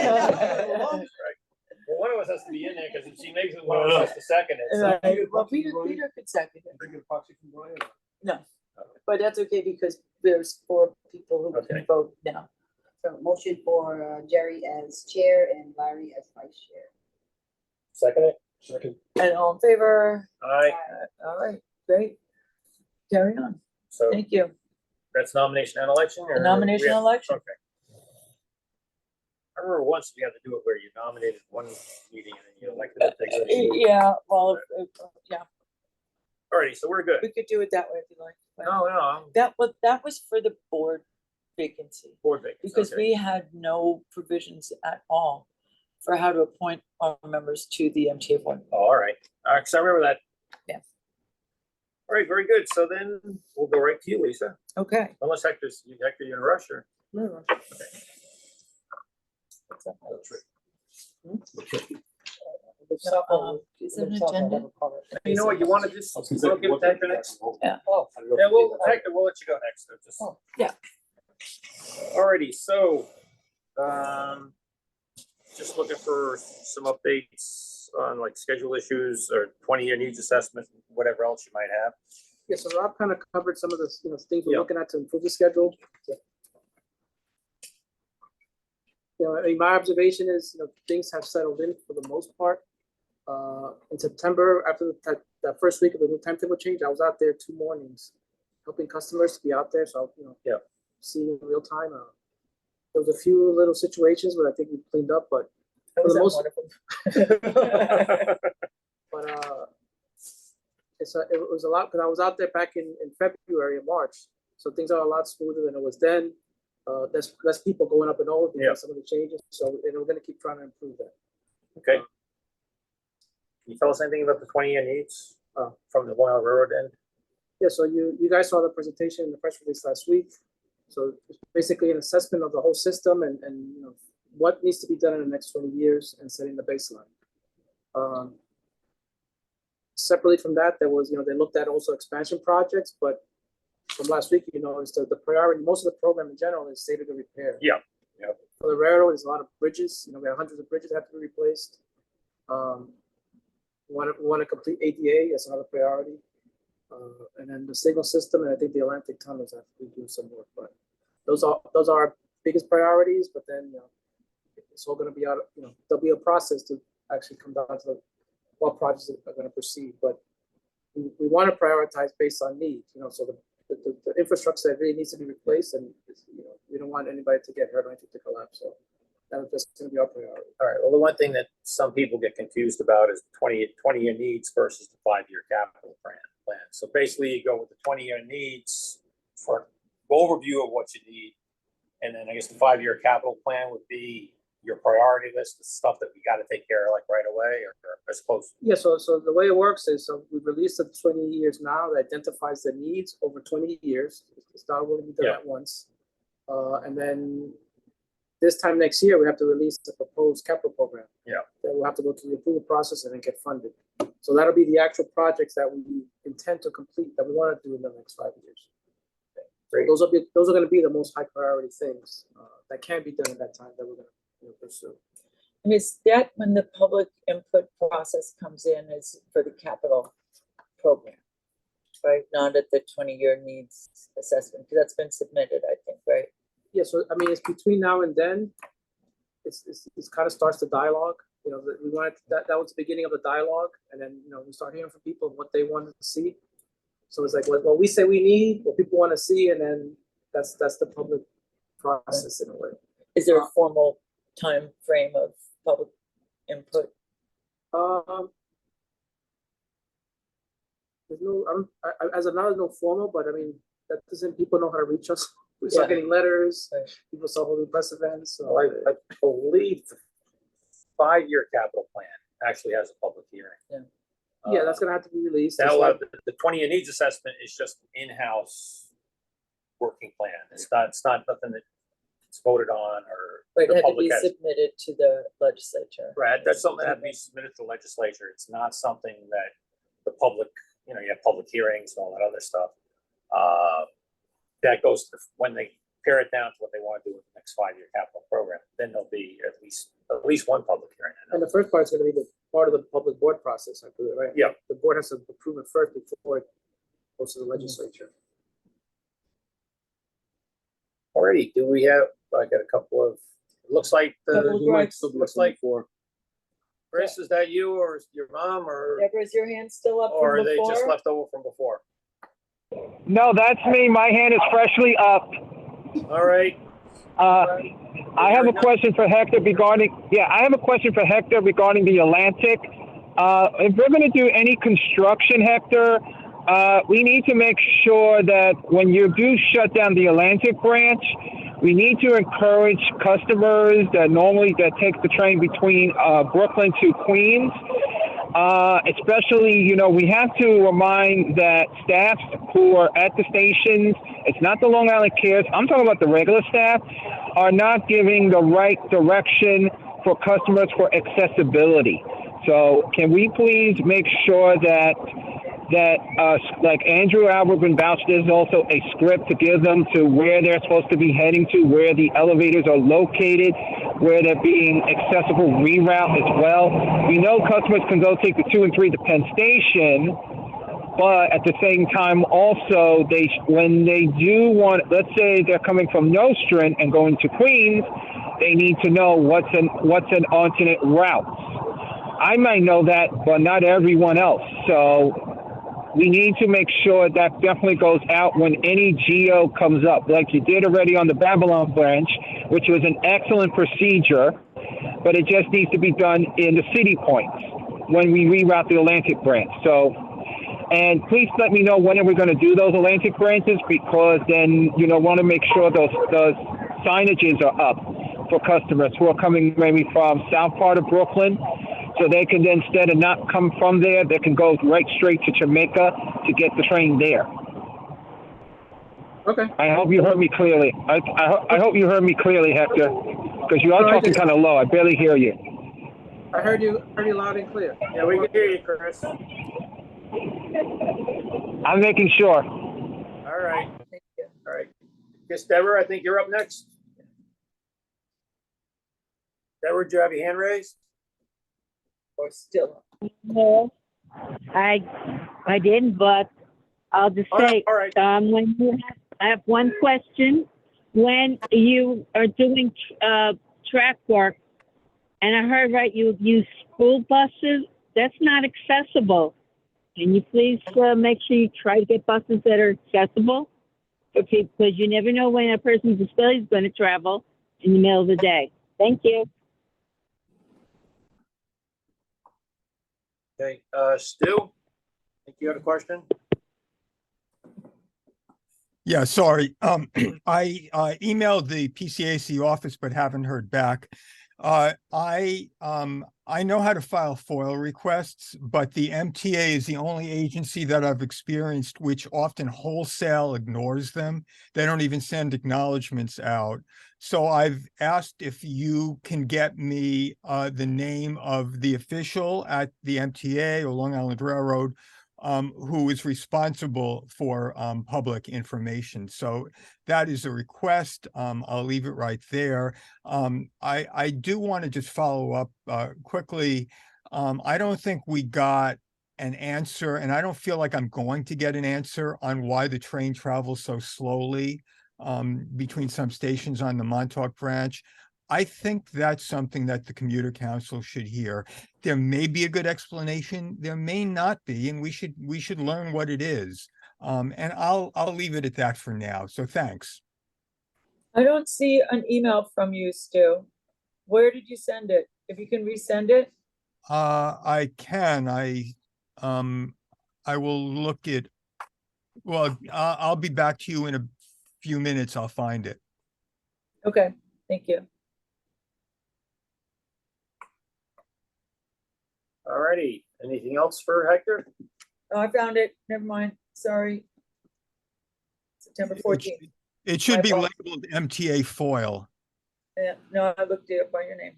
Well, one of us has to be in there, because if she makes it, one of us has to second it. So. Right, well, Peter could second it. Bring a proxy from Brian. No, but that's okay because there's 4 people who can Okay. vote now. So motion for Jerry as chair and Larry as vice chair. Second it? Second. And all in favor? Aye. All right, great. Carry on. So Thank you. that's nomination and election, or? The nomination we have- and election. Okay. I remember once we had to do it where you nominated one meeting and then you elected the next meeting. Yeah, well, yeah, Alrighty, so we're good. we could do it that way if you like. but No, I'm That was for the board vacancy, board vacancy. because Okay. we had no provisions at all for how to appoint our members to the MTA board. Oh, all right, so I remember that. Yeah. All right, very good. So then we'll go right to you, Lisa. Okay. Unless Hector, you're in a rush, or? No, Okay. what's up? So, Is there an agenda? You know what, you wanna just, we'll give it to Hector next? Yeah. Oh. Yeah, well, Hector, we'll let you go next. So just- Oh, yeah. Alrighty, so, just looking for some updates on like schedule issues or 20-year needs assessment, whatever else you might have. Yeah, so Rob kind of covered some of the, things we're Yeah. looking at to improve the schedule. I mean, my observation is, things have settled in for the most part. In September, after that first week of the new timetable change, I was out there 2 mornings helping customers to be out there, so, Yeah. seeing in real time. There was a few little situations where I think we cleaned up, but That was the at most- one of them. But it was a lot, because I was out there back in February and March, so things are a lot smoother than it was then. There's less people going up and over because Yeah. of some of the changes, so we're gonna keep trying to improve that. Okay. Can you tell us anything about the 20-year needs, from the Long Island Railroad end? Yeah, so you guys saw the presentation in the press release last week. So it's basically an assessment of the whole system and what needs to be done in the next 20 years and setting the baseline. Separately from that, there was, they looked at also expansion projects, but from last week, is the priority, most of the program in general is state of the repair. Yeah, yeah. For the railroad, there's a lot of bridges, we have hundreds of bridges that have to be replaced. We want to complete ADA, that's another priority. And then the signal system, and I think the Atlantic tunnels have to do some work, but those are our biggest priorities, but then, it's all gonna be out, there'll be a process to actually come down to what projects are gonna proceed, but we want to prioritize based on need, so the infrastructure that really needs to be replaced, and, we don't want anybody to get hurt or anything to collapse, so that's gonna be our priority. All right, well, the one thing that some people get confused about is 20-year needs versus the 5-year capital plan. So basically you go with the 20-year needs for an overview of what you need. And then I guess the 5-year capital plan would be your priority list, the stuff that we gotta take care of like right away, or as close. Yeah, so the way it works is, we released the 20 years now that identifies the needs over 20 years. It's not going to be done Yeah. at once. And then this time next year, we have to release the proposed capital program. Yeah. Then we'll have to go through the approval process and then get funded. So that'll be the actual projects that we intend to complete, that we want to do in the next 5 years. Great. Those are going to be the most high priority things that can be done at that time that we're going to pursue. And is that when the public input process comes in, is for the capital program? Right, not at the 20-year needs assessment, because that's been submitted, I think, right? Yeah, so I mean, it's between now and then. It's kind of starts the dialogue. We wanted that was the beginning of the dialogue, and then we start hearing from people what they wanted to see. So it's like what we say we need, what people want to see, and then that's the public process in a way. Is there a formal time frame of public input? There's no, as of now, there's no formal, but I mean, that doesn't, people know how to reach us. We start getting letters, people start holding press events, so. I believe the 5-year capital plan actually has a public hearing. Yeah, that's gonna have to be released. Now, It's like- the 20-year needs assessment is just an in-house working plan. It's not nothing that it's voted on or Right, the it had to public be has. submitted to the legislature. Right, that's something that had to be submitted to the legislature. It's not something that the public, you have public hearings and all that other stuff. That goes to when they pare it down to what they want to do with the next 5-year capital program. Then there'll be at least one public hearing. And the first part is gonna be the part of the public board process, I believe, right? Yeah. The board has to approve it first before it goes to the legislature. Alrighty, do we have, I got a couple of, looks like, looks like, Chris, is that you or is your mom or Deborah, is your hand still up or from are they just before? left over from before? No, that's me. My hand is freshly up. All right. I have a question for Hector regarding, I have a question for Hector regarding the Atlantic. If we're going to do any construction, Hector, we need to make sure that when you do shut down the Atlantic branch, we need to encourage customers that take the train between Brooklyn to Queens. Especially, we have to remind that staff who are at the stations, it's not the Long Island Cares, I'm talking about the regular staff, are not giving the right direction for customers for accessibility. So can we please make sure that like Andrew Albert and vouch, there's also a script to give them to where they're supposed to be heading to, where the elevators are located, where they're being accessible reroute as well. We know customers can go take the 2 and 3 to Penn Station, but at the same time also when they do want, let's say they're coming from Nostrand and going to Queens, they need to know what's an alternate route. I might know that, but not everyone else. So we need to make sure that definitely goes out when any geo comes up, like you did already on the Babylon branch, which was an excellent procedure, but it just needs to be done in the city points when we reroute the Atlantic branch. So, and please let me know when we're going to do those Atlantic branches, because then, want to make sure those signages are up for customers who are coming maybe from south part of Brooklyn. So they can then, instead of not come from there, they can go right straight to Jamaica to get the train there. Okay. I hope you heard me clearly. I hope you heard me clearly, Hector, because you are talking kind of low. I barely hear you. I heard you loud and clear. Yeah, we can hear you, Chris. I'm making sure. All right. All right. Guess Deborah, I think you're up next. Deborah, do you have your hand raised? Or still? No, I didn't, but I'll just say, all right. I have one question. When you are doing track work, and I heard right, you use school buses, that's not accessible. Can you please make sure you try to get buses that are accessible for people, because you never know when a person with disability is going to travel in the middle of the day. Thank you. Okay, Stu, I think you had a question? Yeah, sorry. I emailed the PCAC office, but haven't heard back. I know how to file FOIL requests, but the MTA is the only agency that I've experienced which often wholesale ignores them. They don't even send acknowledgements out. So I've asked if you can get me the name of the official at the MTA or Long Island Railroad who is responsible for public information. So that is a request. I'll leave it right there. I do want to just follow up quickly. I don't think we got an answer, and I don't feel like I'm going to get an answer on why the train travels so slowly between some stations on the Montauk branch. I think that's something that the Commuter Council should hear. There may be a good explanation, there may not be, and we should learn what it is. And I'll leave it at that for now. So thanks. I don't see an email from you, Stu. Where did you send it? If you can resend it? I can, I will look at, well, I'll be back to you in a few minutes. I'll find it. Okay, thank you. Alrighty, anything else for Hector? Oh, I found it. Never mind. Sorry. September 14th. It should be My fault. labeled MTA foil. Yeah, no, I looked it up by your name.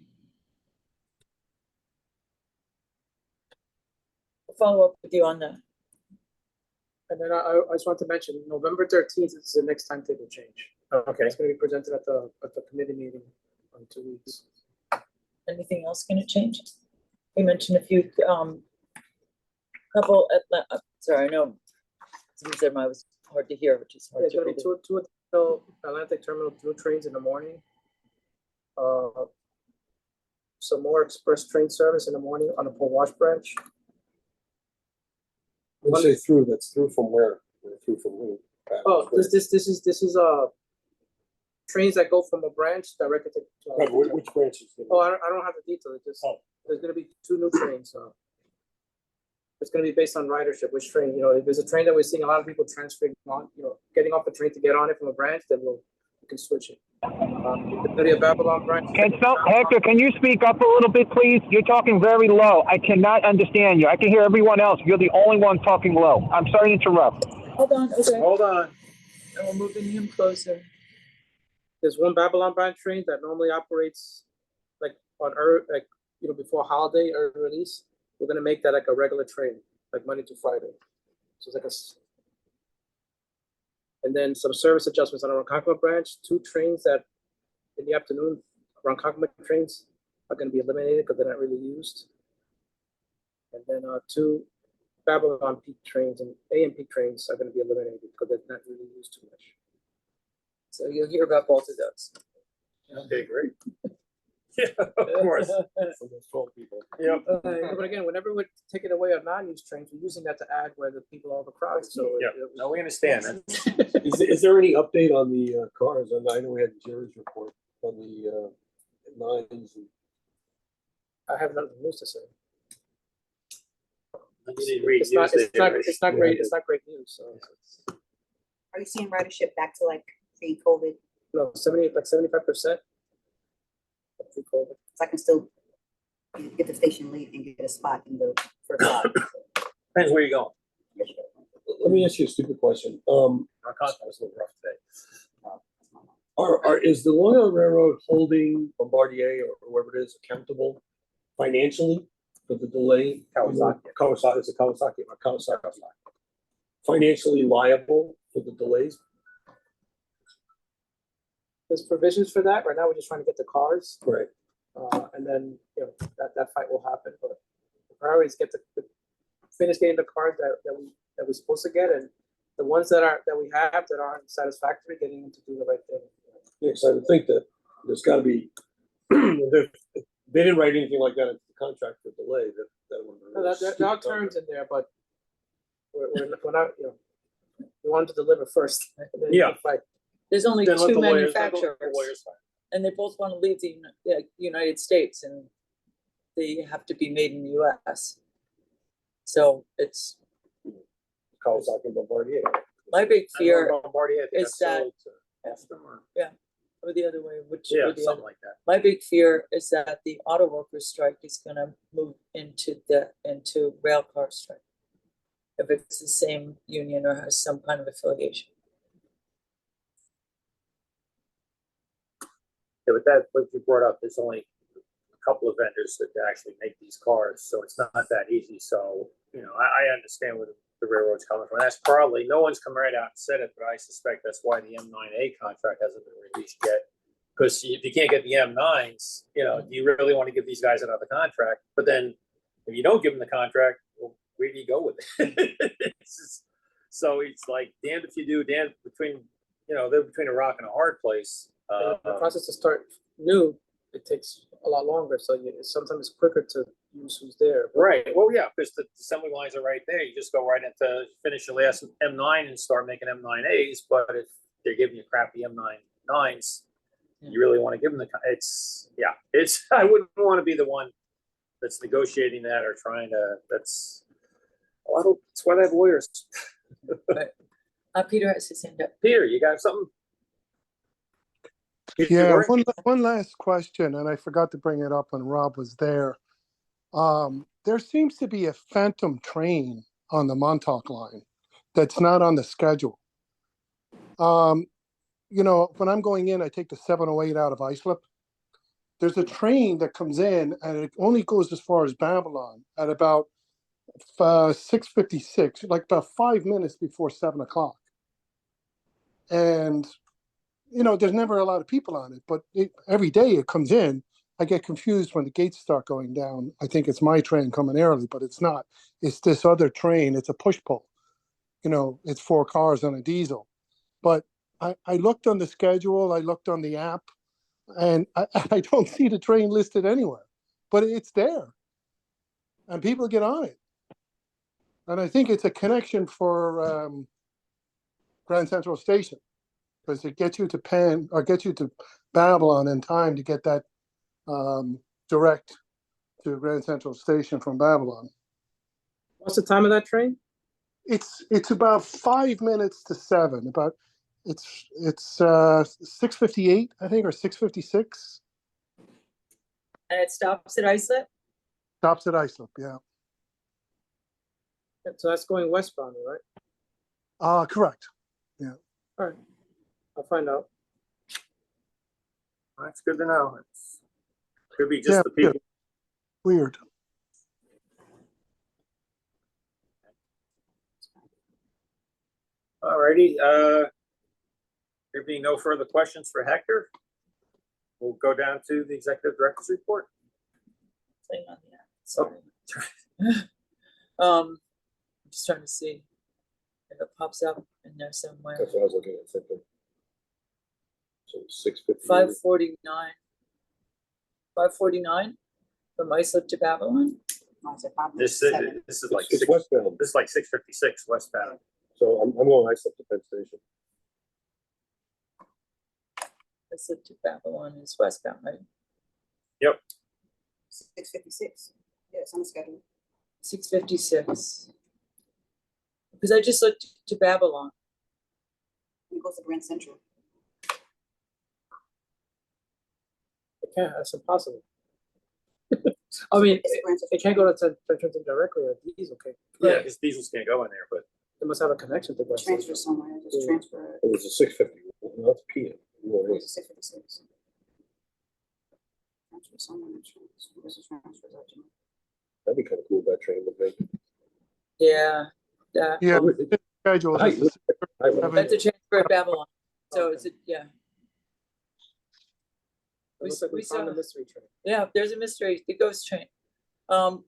I'll follow up with you on that. And then I just want to mention, November 13th is the next timetable change. Okay, It's gonna be presented at the committee meeting in 2 weeks. Anything else gonna change? We mentioned a few, couple, sorry, no. Some of them was hard to hear, which is Yeah, hard it's to gonna be believe. two Atlantic Terminal through trains in the morning. Some more express train service in the morning on the Port Wash branch. When you say through, that's through from where? Through from who? Oh, this is trains that go from a branch directly to. Right, which branches? Oh, I don't have the detail. It just, Oh. there's gonna be 2 new trains. It's gonna be based on ridership, which train, if there's a train that we're seeing a lot of people transferring on, getting off the train to get on it from a branch, then we can switch it. The City of Babylon branch. Hector, can you speak up a little bit, please? You're talking very low. I cannot understand you. I can hear everyone else. You're the only one talking low. I'm sorry to interrupt. Hold on, okay, hold on. and we're moving him closer. There's one Babylon branch train that normally operates like on before holiday or release. We're gonna make that like a regular train, like Monday to Friday. So it's like and then some service adjustments on the Ronkonkoma branch. 2 trains that in the afternoon, Ronkonkoma trains are gonna be eliminated because they're not really used. And then 2 Babylon peak trains and AM peak trains are gonna be eliminated because they're not really used too much. So you'll hear about both of those. Okay, great. Yeah, of course. From those 12 people. Yep. But again, whenever we're taking away our non-use trains, we're using that to add where the people are overcrowded, so. Yeah, no, we understand that. Is there any update on the cars? And I know we had Jerry's report on the nines. I have nothing news to say. You didn't read It's not news there, right? great, it's not great news, so. Are you seeing ridership back to like pre-COVID? No, 75%. Pre-COVID. So I can still get the station late and get a spot in the first slot. Depends where you're going. Let me ask you a stupid question. Our contact was a little rough today. Is the Long Island Railroad holding Bombardier or whoever it is accountable financially for the delay? Kawasaki, is it Kawasaki? Kawasaki. Financially liable for the delays? There's provisions for that. Right now, we're just trying to get the cars. Right. And then, that fight will happen, but the priority is get the finish getting the cars that we're supposed to get, and the ones that we have that aren't satisfactory, getting them to do the right thing. Yes, I would think that there's gotta be, they didn't write anything like that into the contract for delay, There are terms in there, but we're not, we wanted to deliver first. And then Yeah. fight. There's only Then let 2 the lawyers- let the manufacturers, lawyers fight. and they both want to leave the United States, and they have to be made in the US. So it's, Kawasaki and Bombardier. my big fear, Bombardier, I think is that's that- sold to Alstom or- or the other way, which. Yeah, or the something other- like that. My big fear is that the auto workers strike is gonna move into rail car strike. If it's the same union or has some kind of affiliation. Yeah, but that, what you brought up, there's only a couple of vendors that actually make these cars, so it's not that easy. So, I understand where the railroad's coming from. That's probably, no one's come right out and said it, but I suspect that's why the M9A contract hasn't been released yet. Because if you can't get the M9s, do you really want to give these guys another contract? But then if you don't give them the contract, well, where do you go with it? So it's like, damned if you do, damned they're between a rock and a hard place. The process to start new, it takes a lot longer. So sometimes it's quicker to use who's there. but- Right, well, yeah, because the assembly lines are right there, you just go right into, finish your last M9 and start making M9As, but if they're giving you crappy M9s, you really wanna give them it's, I wouldn't wanna be the one that's negotiating that or trying to, that's why they have lawyers. Peter has his hand up. Peter, you got something? Peter Yeah, Gorey? one last question, and I forgot to bring it up when Rob was there. There seems to be a phantom train on the Montauk line that's not on the schedule. You know, when I'm going in, I take the 708 out of Islip. There's a train that comes in, and it only goes as far as Babylon at about 6:56, like about 5 minutes before 7 o'clock. And you know, there's never a lot of people on it, but every day it comes in. I get confused when the gates start going down. I think it's my train coming early, but it's not. It's this other train. It's a push pull. You know, it's 4 cars on a diesel. But I looked on the schedule, I looked on the app, and I don't see the train listed anywhere, but it's there. And people get on it. And I think it's a connection for Grand Central Station, because it gets you to Penn or gets you to Babylon in time to get that direct to Grand Central Station from Babylon. What's the time of that train? It's about 5 minutes to 7. It's 6:58, I think, or 6:56. And it stops at Islip? Stops at Islip, yeah. So that's going westbound, right? Correct. All right, I'll find out. That's good to know. Could be just Yeah, the people. Weird. Alrighty, there being no further questions for Hector, we'll go down to the executive director's report. Hang on, yeah, sorry. I'm just trying to see if it pops up in there somewhere. That's what I was looking at, something. So 6:50. 549. 549 from Islip to Babylon. No, it's at 5 This minutes, is, 7. this is like It's six, westbound, this is like 6:56 westbound. so I'm going nice up to Penn Station. Islip to Babylon is westbound, right? 6:56. Yeah, it's on the schedule. 6:56. Because I just looked to Babylon. It goes to Grand Central. It can't, that's impossible. I mean, It's Grand it can't go to Central directly, or diesel, okay? Yeah, because diesels can't go in there, but They must have a connection to Grand Transfer Central. somewhere, just Yeah. transfer. It was a 6:50, no, that's PM. No, It's a 6:56. Transfer somewhere. Where's the transfer? that'd be kind of cool if that train would make. Yeah. That, Yeah, well, the schedule I- is the that's a transfer at Babylon. So it's a, yeah. It looks like we We found saw- a mystery train. Yeah, there's a mystery, the ghost train.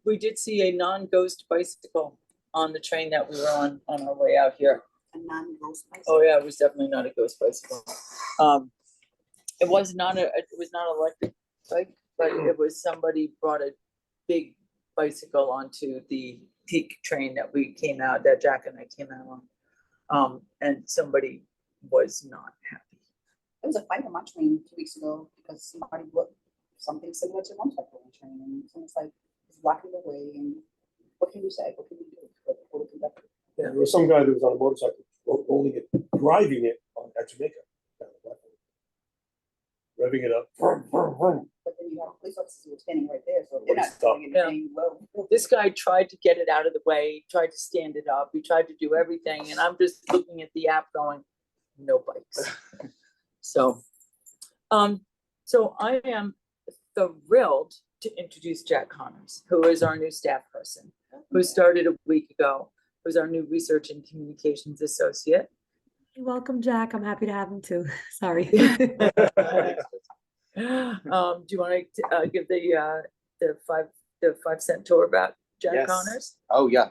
We did see a non-ghost bicycle on the train that we were on our way out here. A non-ghost bicycle. Oh, yeah, it was definitely not a ghost bicycle. It was not electric bike, but it was somebody brought a big bicycle onto the peak train that we came out, that Jack and I came out on. And somebody was not happy. There was a fight on my train 2 weeks ago because somebody put something similar to one type of train, and someone's like, it's blocking the way, and what can you say? What can you do? For the conductor? Yeah, there was some guy that was on a motorcycle, rolling it, driving it at Jamaica. down the platform. Revving it up. But then you have police officers who are standing right there, so they're Nobody's not doing anything low. This guy tried to get it out of the way, tried to stand it up, he tried to do everything, and I'm just looking at the app going, no bikes. So I am thrilled to introduce Jack Connors, who is our new staff person, who started a week ago, who's our new research and communications associate. You're welcome, Jack. I'm happy to have him too. Sorry. Do you want to give the 5 cent tour about Jack Yes. Connors? Oh, yeah.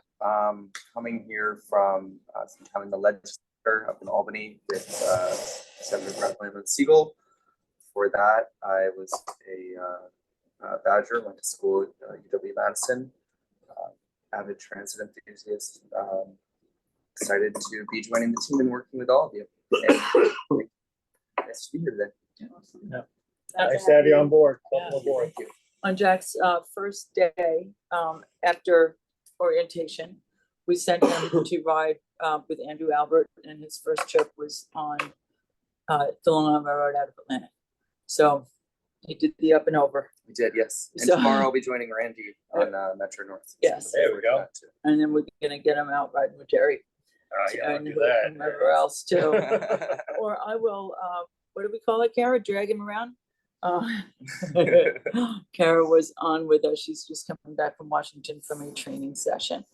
Coming here from some time in the legislature up in Albany with Senator Representative Siegel. For that, I was a Badger, went to school at UW-Madison, avid transit enthusiast. Excited to be joining the team and working with all of you. And nice to be here today. Yeah. Nice to have you on board. Welcome aboard. Thank you. On Jack's first day after orientation, we sent him to ride with Andrew Albert, and his first trip was on the Long Island Railroad out of Atlanta. So he did the up and over. We did, yes. And So- tomorrow I'll be joining Randy on Metro North. Yes. There we go. And then we're gonna get him out riding with Jerry Yeah, and do that. whoever else too. Or I will, what do we call it, Kara? Drag him around? Kara was on with us. She's just coming back from Washington from a training session.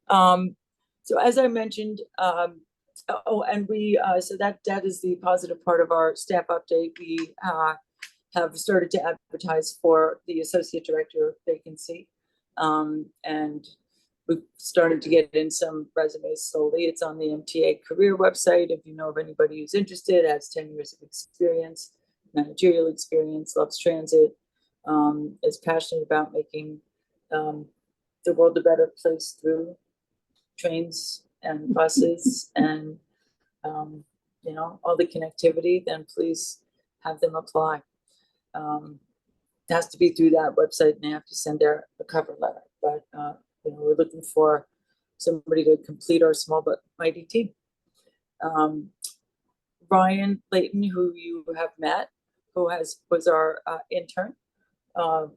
So as I mentioned, and we, so that is the positive part of our staff update. We have started to advertise for the associate director vacancy. And we've started to get in some resumes slowly. It's on the MTA career website. If you know of anybody who's interested, has 10 years of experience, managerial experience, loves transit, is passionate about making the world a better place through trains and buses and, you know, all the connectivity, then please have them apply. It has to be through that website and they have to send a cover letter. But, you know, we're looking for somebody to complete our small but mighty team. Ryan Layton, who you have met, who was our intern and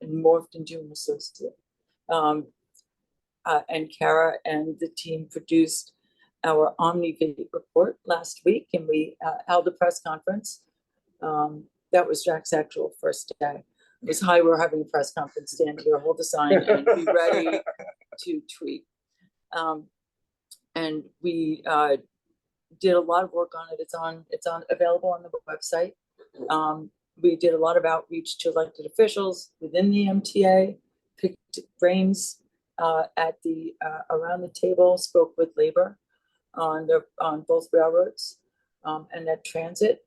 morphed into an associate. And Kara and the team produced our Omni report last week, and we held a press conference. That was Jack's actual first day. It was, hi, we're having a press conference, stand here, hold the sign, and be ready to tweet. And we did a lot of work on it. It's on available on the website. We did a lot of outreach to elected officials within the MTA, picked brains at the around the table, spoke with labor on both railroads and at transit,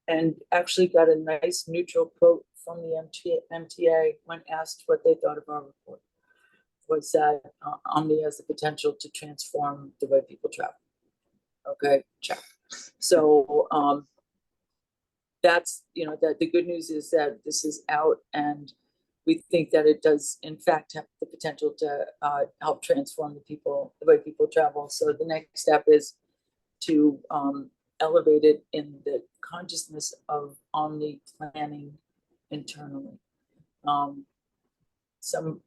and actually got a nice neutral quote from the MTA when asked what they thought of our report. Was that Omni has the potential to transform the way people travel. Okay, check. So that's, you know, that the good news is that this is out, and we think that it does in fact have the potential to help transform the way people travel. So the next step is to elevate it in the consciousness of Omni planning internally. Some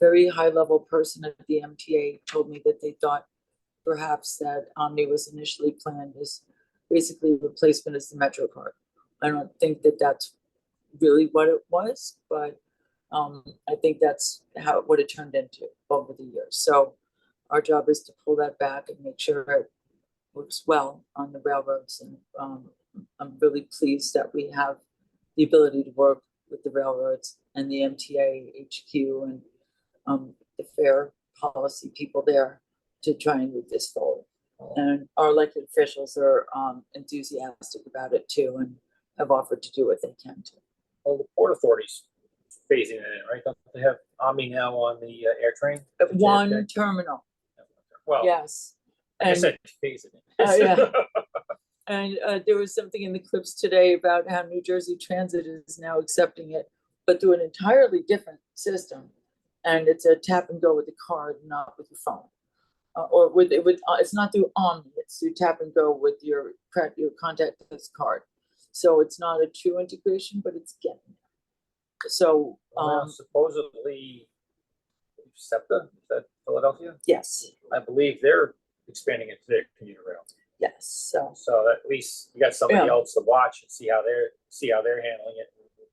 very high level person at the MTA told me that they thought perhaps that Omni was initially planned as basically a replacement as the Metro card. I don't think that that's really what it was, but I think that's what it turned into over the years. So our job is to pull that back and make sure it works well on the railroads. And I'm really pleased that we have the ability to work with the railroads and the MTA HQ and the fair policy people there to try and move this forward. And our elected officials are enthusiastic about it too, and have offered to do what they can to. Well, the Port Authority's phasing it in, right? Don't they have Omni now on the air train? One terminal, Well, yes. I And said phasing it. yeah. And there was something in the clips today about how New Jersey Transit is now accepting it, but through an entirely different system. And it's a tap and go with the card, not with your phone. Or with it's not through Omni, it's through tap and go with your contactless card. So it's not a true integration, but it's getting there. So Supposedly SEPTA, is that Philadelphia? yes, I believe they're expanding it to their commuter rail. yes. So that at least you got somebody Yeah. else to watch and see how they're handling it. And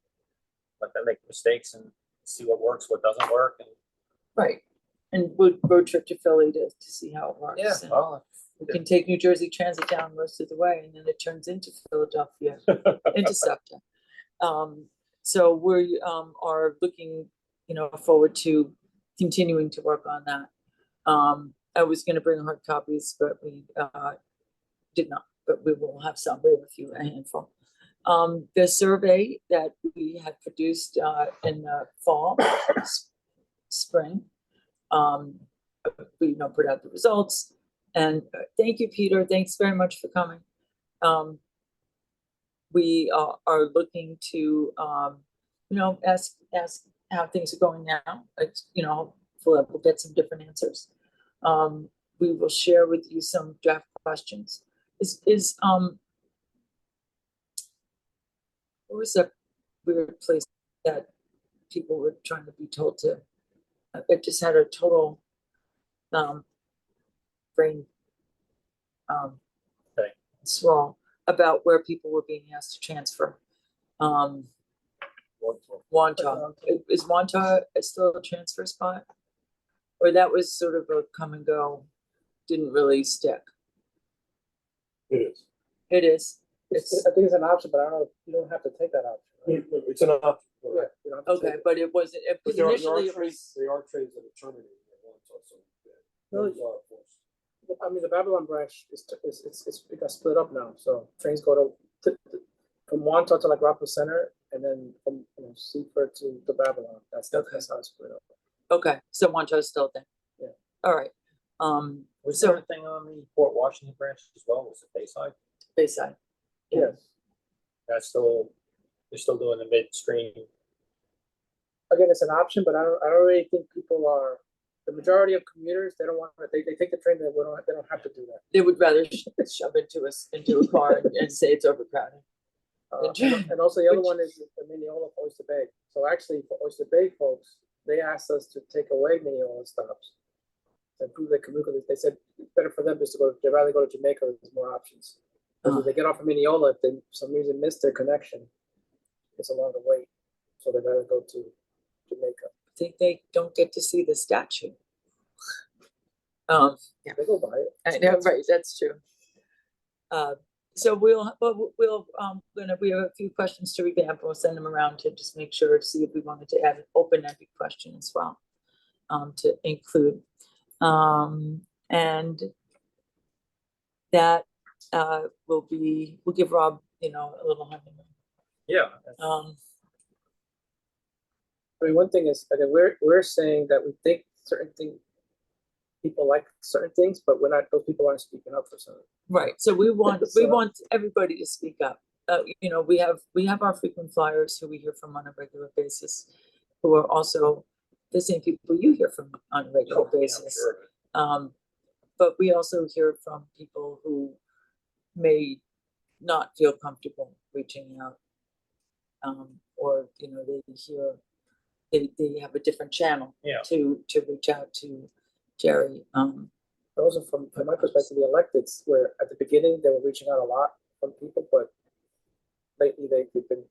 let them make mistakes and see what works, what doesn't work. And Right. And road trip to Philly to see how it works. And well, we can take New Jersey Transit down most of the way, and then it turns into Philadelphia, into SEPTA. So we are looking, you know, forward to continuing to work on that. I was going to bring hard copies, but we did not. But we will have some. We have a handful. The survey that we had produced in the fall, spring, we put out the results. And thank you, Peter. Thanks very much for coming. We are looking to, ask how things are going now. It's, hopefully we'll get some different answers. We will share with you some draft questions. What was that weird place that people were trying to be told to? It just had a total brain swirl about where people were being asked to transfer. Wanta. Is Wanta still a transfer spot? Or that was sort of a come and go, didn't really stick? It is. It is. I think it's an option, but I don't know, you don't have to take that option. Right? It's an option. Yeah, you don't have to Okay, take it. but it wasn't, But because initially it was. they are trains that are terminating at once also. Really? Those are forced. I mean, the Babylon branch it got split up now, so trains go from Wanta to like Rockville Center, and then from Seaford to Babylon. That's how it's split up. Okay, so Wanta is still there. Yeah. All right. Was So there anything on the Port Washington branch as well? Was it Bayside? Bayside. Yes. They're still doing the midstream. Again, it's an option, but I don't really think people are. The majority of commuters, they don't want to. They take the train. They don't have to do that. They would rather shove into a car and say it's overcrowded. And also the other one is the Mineola for Oyster Bay. So actually, for Oyster Bay folks, they asked us to take away Mineola stops to improve their commute. They said it's better for them just to go. They'd rather go to Jamaica. There's more options. Because if they get off of Mineola, if they for some reason miss their connection, it's a longer wait. So they'd rather go to Jamaica. I think they don't get to see the statue. Yeah, they go by it. I know, right? That's true. So we have a few questions to revamp. We'll send them around to just make sure to see if we wanted to add an open-ended question as well, to include, and that we'll give Rob, a little honeymoon. Yeah. I mean, one thing is, again, we're saying that we think certain things, people like certain things, but those people aren't speaking up for something. Right. So we want everybody to speak up. We have our frequent flyers who we hear from on a regular basis, who are also the same people you hear from on a regular basis. Sure. But we also hear from people who may not feel comfortable reaching out, or they have a different channel to reach out to Jerry. Also, from my perspective, the electeds were at the beginning they were reaching out a lot from people, but lately they've been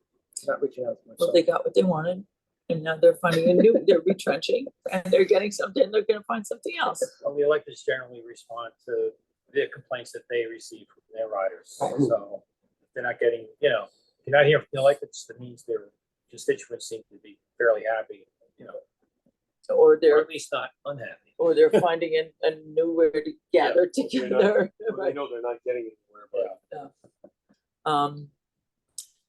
not reaching out as much. Well, they got what they wanted, and now they're finding a new. They're retrenching, and they're getting something. They're going to find something else. Well, the electeds generally respond to the complaints that they receive from their riders. So if they're not getting, if you're not hearing from the electeds, that means their constituents seem to be fairly happy, or at least not unhappy. Or they're finding a nowhere to gather together. Right. I know they're not getting anywhere, but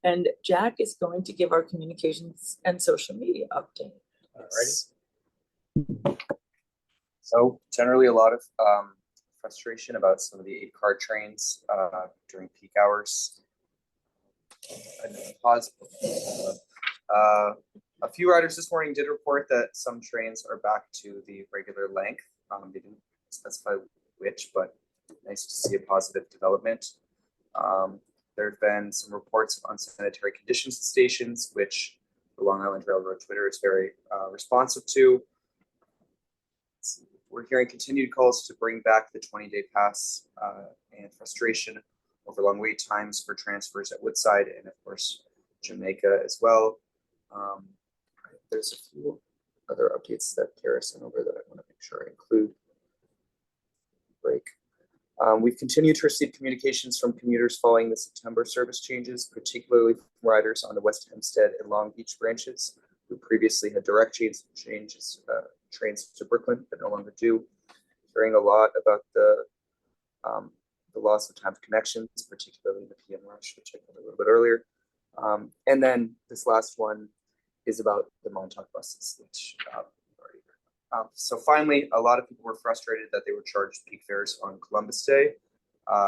and Jack is going to give our communications and social media update. Alrighty. So generally a lot of frustration about some of the 8-car trains during peak hours. Pause. A few riders this morning did report that some trains are back to the regular length. They didn't specify which, but nice to see a positive development. There have been some reports of unsanitary conditions at stations, which the Long Island Railroad Twitter is very responsive to. We're hearing continued calls to bring back the 20-day pass and frustration over long wait times for transfers at Woodside and, of course, Jamaica as well. There's a few other updates that Kara sent over that I want to make sure I include. Break. We've continued to receive communications from commuters following the September service changes, particularly from riders on the West Hempstead and Long Beach branches, who previously had direct trains to Brooklyn, but no longer do. Hearing a lot about the loss of time to connections, particularly in the PM rush, which I covered a little bit earlier. And then this last one is about the Montauk buses, which so finally, a lot of people were frustrated that they were charged peak fares on Columbus Day,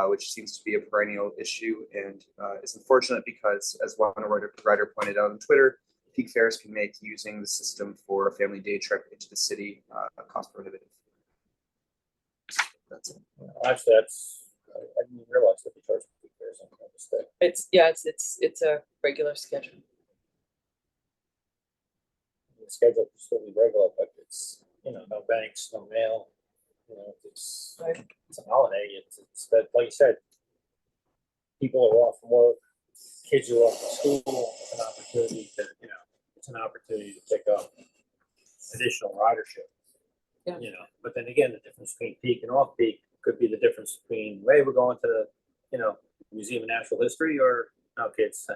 which seems to be a perennial issue, and is unfortunate because, as one writer pointed out on Twitter, peak fares can make using the system for a family day trip into the city cost prohibitive. That's it. Actually, I didn't realize that they charge peak fares on Columbus Day. It's a regular schedule. The schedule will still be regular, but it's, no banks, no mail. It's a holiday. It's but like you said, people are off from work, kids are off from school. It's an opportunity to, it's an opportunity to pick up additional ridership. Yeah. But then again, the difference between peak and off peak could be the difference between, hey, we're going to the, Museum of Natural History, or no, kids,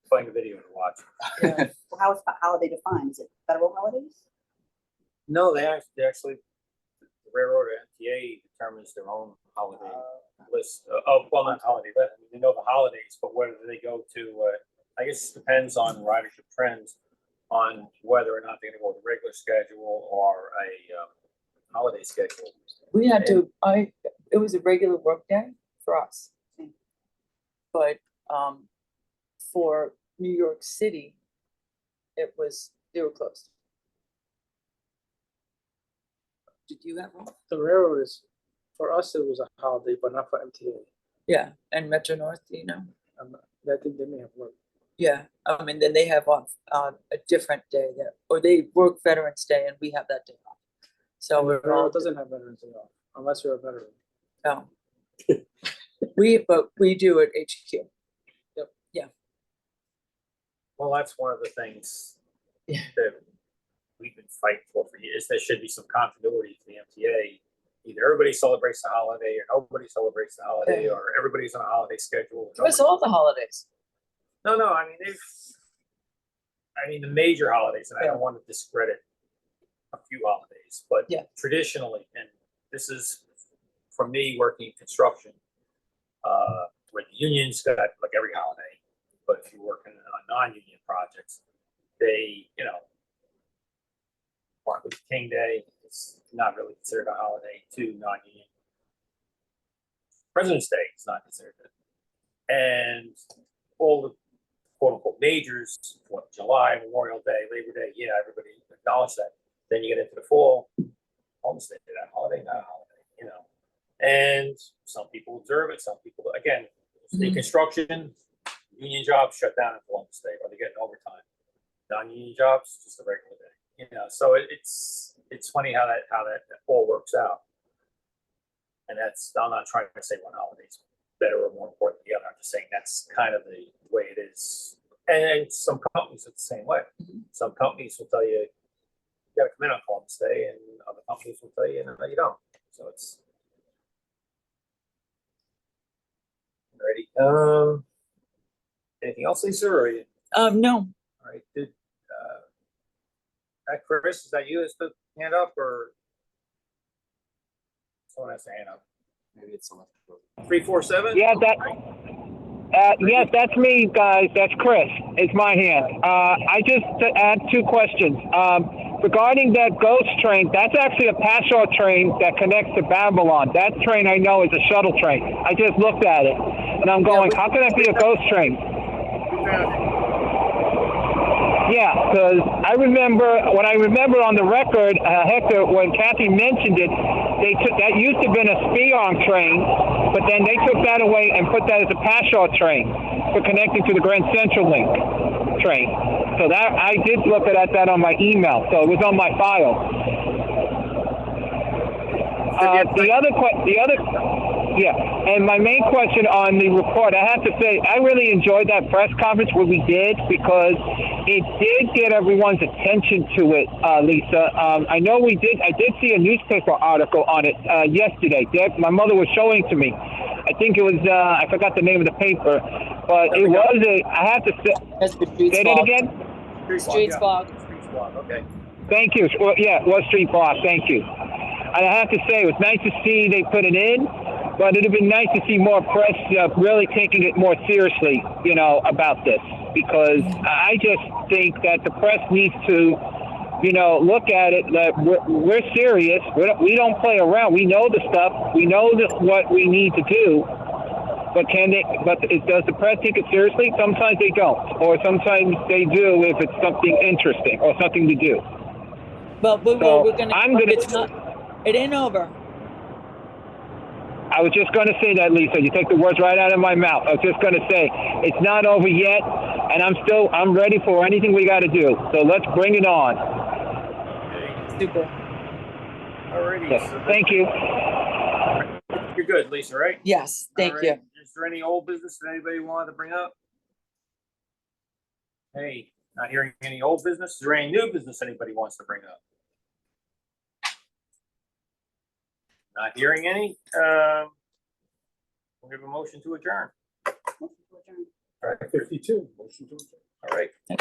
find a video to watch. Yeah. Well, how is holiday defined? Is it federal holidays? No, they actually the railroad or MTA determines their own holiday list. Well, not holiday list. I mean, they know the holidays, but whether they go to, I guess it depends on ridership trends on whether or not they're going to go with a regular schedule or a holiday schedule. We had to, it was a regular work day for us. But for New York City, they were closed. Did you have one? The railroad is, for us, it was a holiday, but not for MTA. Yeah, and Metro North, I think they may have worked. Yeah, then they have off a different day or they work Veterans Day and we have that day off. So The we're all, railroad doesn't have Veterans Day off, unless you're a veteran. no. But we do at HQ. Yep. Yeah. Well, that's one of the things Yeah. that we've been fighting for years. There should be some continuity to the MTA. Either everybody celebrates the holiday, or nobody celebrates the holiday, or everybody's on a holiday schedule. Give us all the holidays. No, I mean the major holidays, and I don't want to discredit a few holidays, but traditionally, and this is for me working in construction, where the unions got like every holiday, but if you're working on non-union projects, they, Martin Luther King Day is not really considered a holiday to non-union. President's Day is not considered it. And all the quote unquote majors, July, Memorial Day, Labor Day, everybody acknowledge that. Then you get into the fall, almost Day, that holiday, not a holiday, And some people observe it, some people, again, in construction, union jobs shut down on Columbus Day, or they're getting overtime. Non-union jobs, just a regular day. So it's funny how that all works out. And I'm not trying to say one holiday is better or more important than the other. I'm just saying that's kind of the way it is. And some companies are the same way. Some companies will tell you got to come in on Columbus Day, and other companies will tell you, no, you don't. So it's ready. Anything else, Lisa? Or No. all right. Did Chris, is that you as the hand up, or someone has to hand up? Maybe it's a left. 347? Yeah, yes, that's me, guys. That's Chris. It's my hand. I just add two questions. Regarding that ghost train, that's actually a pass-out train that connects to Babylon. That train I know is a shuttle train. I just looked at it, and I'm going, how can that be a ghost train? Yeah, because I remember on the record, Hector, when Kathy mentioned it, that used to have been a Spion train, but then they took that away and put that as a pass-out train for connecting to the Grand Central Link train. So that I did look at that on my email, so it was on my file. And my main question on the report, I have to say, I really enjoyed that press conference where we did, because it did get everyone's attention to it, Lisa. I know I did see a newspaper article on it yesterday. My mother was showing it to me. I think it was, I forgot the name of the paper, but it was I have to say, say that again? Streets Blog. Streets Blog, okay. Thank you. Well, yeah, Wall Street Blog, thank you. And I have to say, it was nice to see they put it in, but it'd have been nice to see more press really taking it more seriously, about this. because I just think that the press needs to, look at it that we're serious. We don't play around. We know the stuff. We know what we need to do. But does the press take it seriously? Sometimes they don't, or sometimes they do if it's something interesting or something to do. But we're gonna. It ain't over. I was just going to say that, Lisa. You take the words right out of my mouth. I was just going to say it's not over yet, and I'm ready for anything we got to do. So let's bring it on. Super. Alrighty. Yes. Thank you. You're good, Lisa, right? Yes, thank All you. right. Is there any old business that anybody wanted to bring up? Hey, not hearing any old business. Is there any new business anybody wants to bring up? Not hearing any. We'll give a motion to adjourn. Motion to adjourn. All right, 52. Motion to adjourn. All right.